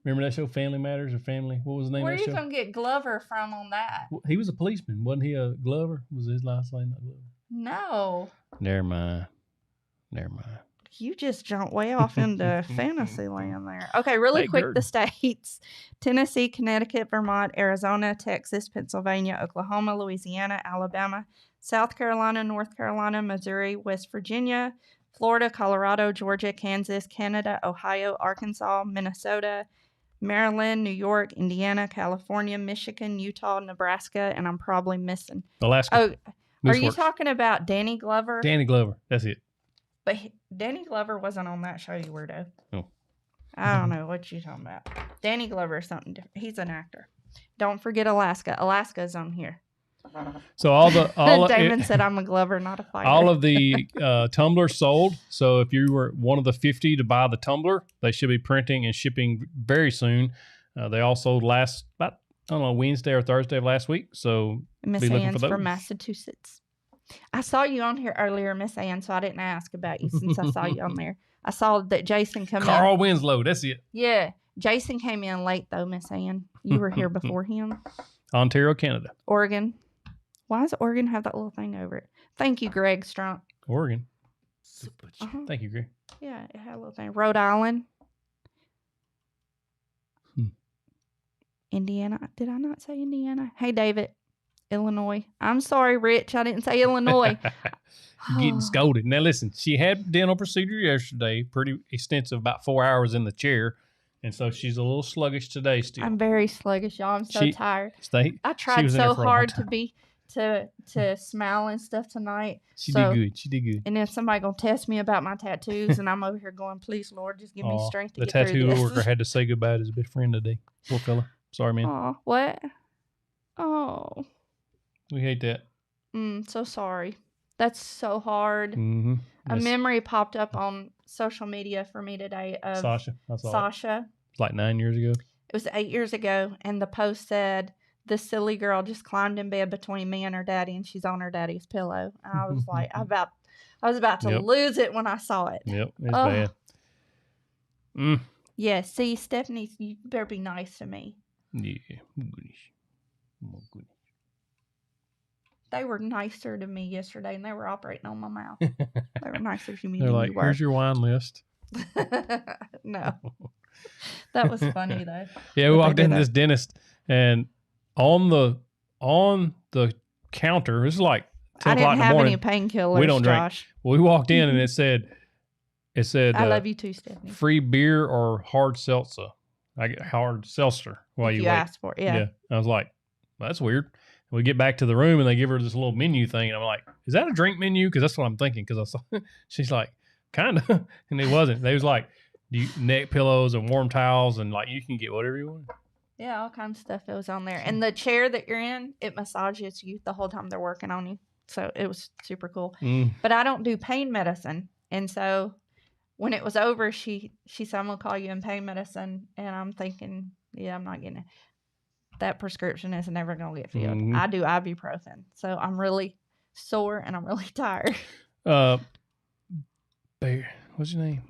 Speaker 1: Remember that show, Family Matters or Family? What was the name
Speaker 2: Where
Speaker 1: of that show?
Speaker 2: Where are you going to get Glover from on that?
Speaker 1: Well, he was a policeman. Wasn't he a Glover? Was his last name not Glover?
Speaker 2: No.
Speaker 1: Never mind.
Speaker 2: You just jumped way off into fantasy land there. Okay, really quick, the states. Tennessee, Connecticut, Vermont, Arizona, Texas, Pennsylvania, Oklahoma, Louisiana, Alabama, South Carolina, North Carolina, Missouri, West Virginia, Florida, Colorado, Georgia, Kansas, Canada, Ohio, Arkansas, Minnesota, Maryland, New York, Indiana, California, Michigan, Utah, Nebraska, and I'm probably missing.
Speaker 1: Alaska.
Speaker 2: Oh, are you
Speaker 1: Mooseworks.
Speaker 2: talking about Danny Glover?
Speaker 1: Danny Glover. That's it.
Speaker 2: But Danny Glover wasn't on that show, you weirdo.
Speaker 1: Oh.
Speaker 2: I don't know what you're talking about. Danny Glover is something different. He's an actor. Don't forget Alaska. Alaska's on here.
Speaker 1: So all
Speaker 2: Damon said I'm a Glover, not a fighter.
Speaker 1: all of the tumblers sold. So if you were one of the 50 to buy the tumbler, they should be printing and shipping very soon. They all sold last about, I don't know, Wednesday or Thursday of last week. So
Speaker 2: Miss
Speaker 1: be looking
Speaker 2: Ann's
Speaker 1: for those.
Speaker 2: from Massachusetts. I saw you on here earlier, Miss Ann, so I didn't ask about you since I saw you on there. I saw that Jason come in.
Speaker 1: Carl Winslow. That's it.
Speaker 2: Yeah. Jason came in late, though, Miss Ann. You were here before him.
Speaker 1: Ontario, Canada.
Speaker 2: Oregon. Why does Oregon have that little thing over it? Thank you, Greg Strunk.
Speaker 1: Oregon.
Speaker 2: Uh-huh.
Speaker 1: Thank you, Greg.
Speaker 2: Yeah, it had a little thing. Rhode Island. Indiana. Did I not say Indiana? Hey, David. Illinois. I'm sorry, Rich. I didn't say Illinois.
Speaker 1: Getting scolded. Now, listen, she had dental procedure yesterday, pretty extensive, about 4 hours in the chair. And so she's a little sluggish today still.
Speaker 2: I'm very sluggish, y'all. I'm so tired. I tried so hard to smile and stuff tonight.
Speaker 1: She did good. She did good.
Speaker 2: And then somebody gonna test me about my tattoos, and I'm over here going, "Please, Lord, just give me strength to get through this."
Speaker 1: The tattoo worker had to say goodbye to his best friend today. Poor fella. Sorry, man.
Speaker 2: Oh, what? Oh,
Speaker 1: we hate that.
Speaker 2: So sorry. That's so hard.
Speaker 1: Mm-hmm.
Speaker 2: A memory popped up on social media for me today of
Speaker 1: Sasha. I saw
Speaker 2: Sasha.
Speaker 1: It's like 9 years ago.
Speaker 2: It was 8 years ago, and the post said, "This silly girl just climbed in bed between me and her daddy, and she's on her daddy's pillow." And I was like, I was about to lose it when I saw it.
Speaker 1: Yep, it's bad.
Speaker 2: Yeah, see, Stephanie, you better be nice to me.
Speaker 1: Yeah, goodness. Oh, goodness.
Speaker 2: They were nicer to me yesterday, and they were operating on my mouth. They were nicer to me
Speaker 1: They're
Speaker 2: than
Speaker 1: like,
Speaker 2: you were.
Speaker 1: "Here's your wine list."
Speaker 2: No. That was funny, though.
Speaker 1: Yeah, we walked in this dentist, and on the counter, this is like 10 o'clock in the morning.
Speaker 2: I didn't have any painkillers,
Speaker 1: We don't
Speaker 2: Josh.
Speaker 1: drink. Well, we walked in, and it said,
Speaker 2: I love you too, Stephanie.
Speaker 1: Free beer or hard seltzer. I get hard seltzer while you wait.
Speaker 2: asked for it, yeah.
Speaker 1: I was like, well, that's weird. We get back to the room, and they give her this little menu thing, and I'm like, is that a drink menu? Because that's what I'm thinking. Because I saw, she's like, kind of, and it wasn't. They was like, neck pillows and warm towels, and like you can get whatever you want.
Speaker 2: Yeah, all kinds of stuff that was on there. And the chair that you're in, it massages you the whole time they're working on you. So it was super cool. But I don't do pain medicine. And so when it was over, she said, "I'm going to call you in pain medicine." And I'm thinking, yeah, I'm not getting it. That prescription is never going to get filled. I do ibuprofen. So I'm really sore and I'm really tired.
Speaker 1: What's your name?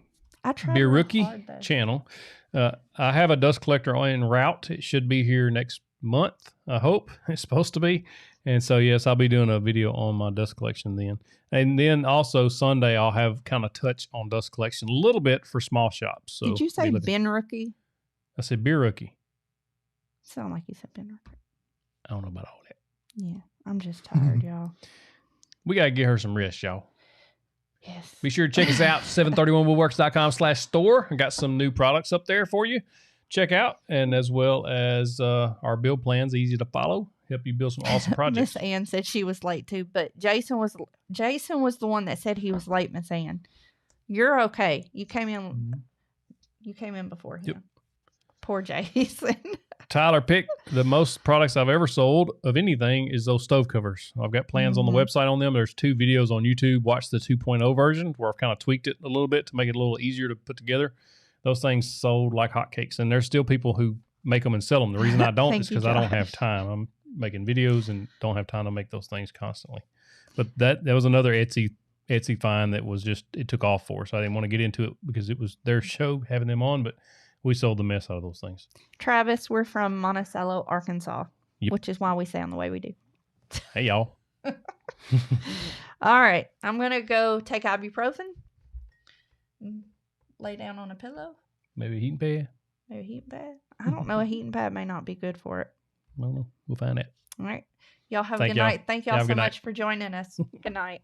Speaker 2: I tried
Speaker 1: Beer
Speaker 2: really
Speaker 1: Rookie
Speaker 2: hard,
Speaker 1: channel. I have a dust collector en route. It should be here next month. I hope it's supposed to be. And so, yes, I'll be doing a video on my dust collection then. And then also Sunday, I'll have kind of touch on dust collection a little bit for small shops. So
Speaker 2: did you say Ben Rookie?
Speaker 1: I said Beer Rookie.
Speaker 2: Sound like you said Ben Rookie.
Speaker 1: I don't know about all that.
Speaker 2: Yeah, I'm just tired, y'all.
Speaker 1: We got to get her some rest, y'all.
Speaker 2: Yes.
Speaker 1: Be sure to check us out, 731woodworks.com/store. I got some new products up there for you. Check out, and as well as our build plans, easy to follow. Help you build some awesome projects.
Speaker 2: Miss Ann said she was late too, but Jason was the one that said he was late, Miss Ann. You're okay. You came in before him. Yep. Poor Jason.
Speaker 1: Tyler picked the most products I've ever sold of anything is those stove covers. I've got plans on the website on them. There's 2 videos on YouTube. Watch the 2.0 version where I've kind of tweaked it a little bit to make it a little easier to put together. Those things sold like hotcakes, and there's still people who make them and sell them. The reason I don't is because I don't have time. I'm making videos and don't have time to make those things constantly. But that was another Etsy find that was just, it took off for us. I didn't want to get into it because it was their show having them on, but we sold the mess out of those things.
Speaker 2: Travis, we're from Monticello, Arkansas, which is why we sound the way we do.
Speaker 1: Hey, y'all.
Speaker 2: All right. I'm going to go take ibuprofen. Lay down on a pillow.
Speaker 1: Maybe a heating pad.
Speaker 2: I don't know. A heating pad may not be good for it.
Speaker 1: I don't know. We'll find out.
Speaker 2: All right. Y'all have a good night. Thank y'all so much for joining us. Good night.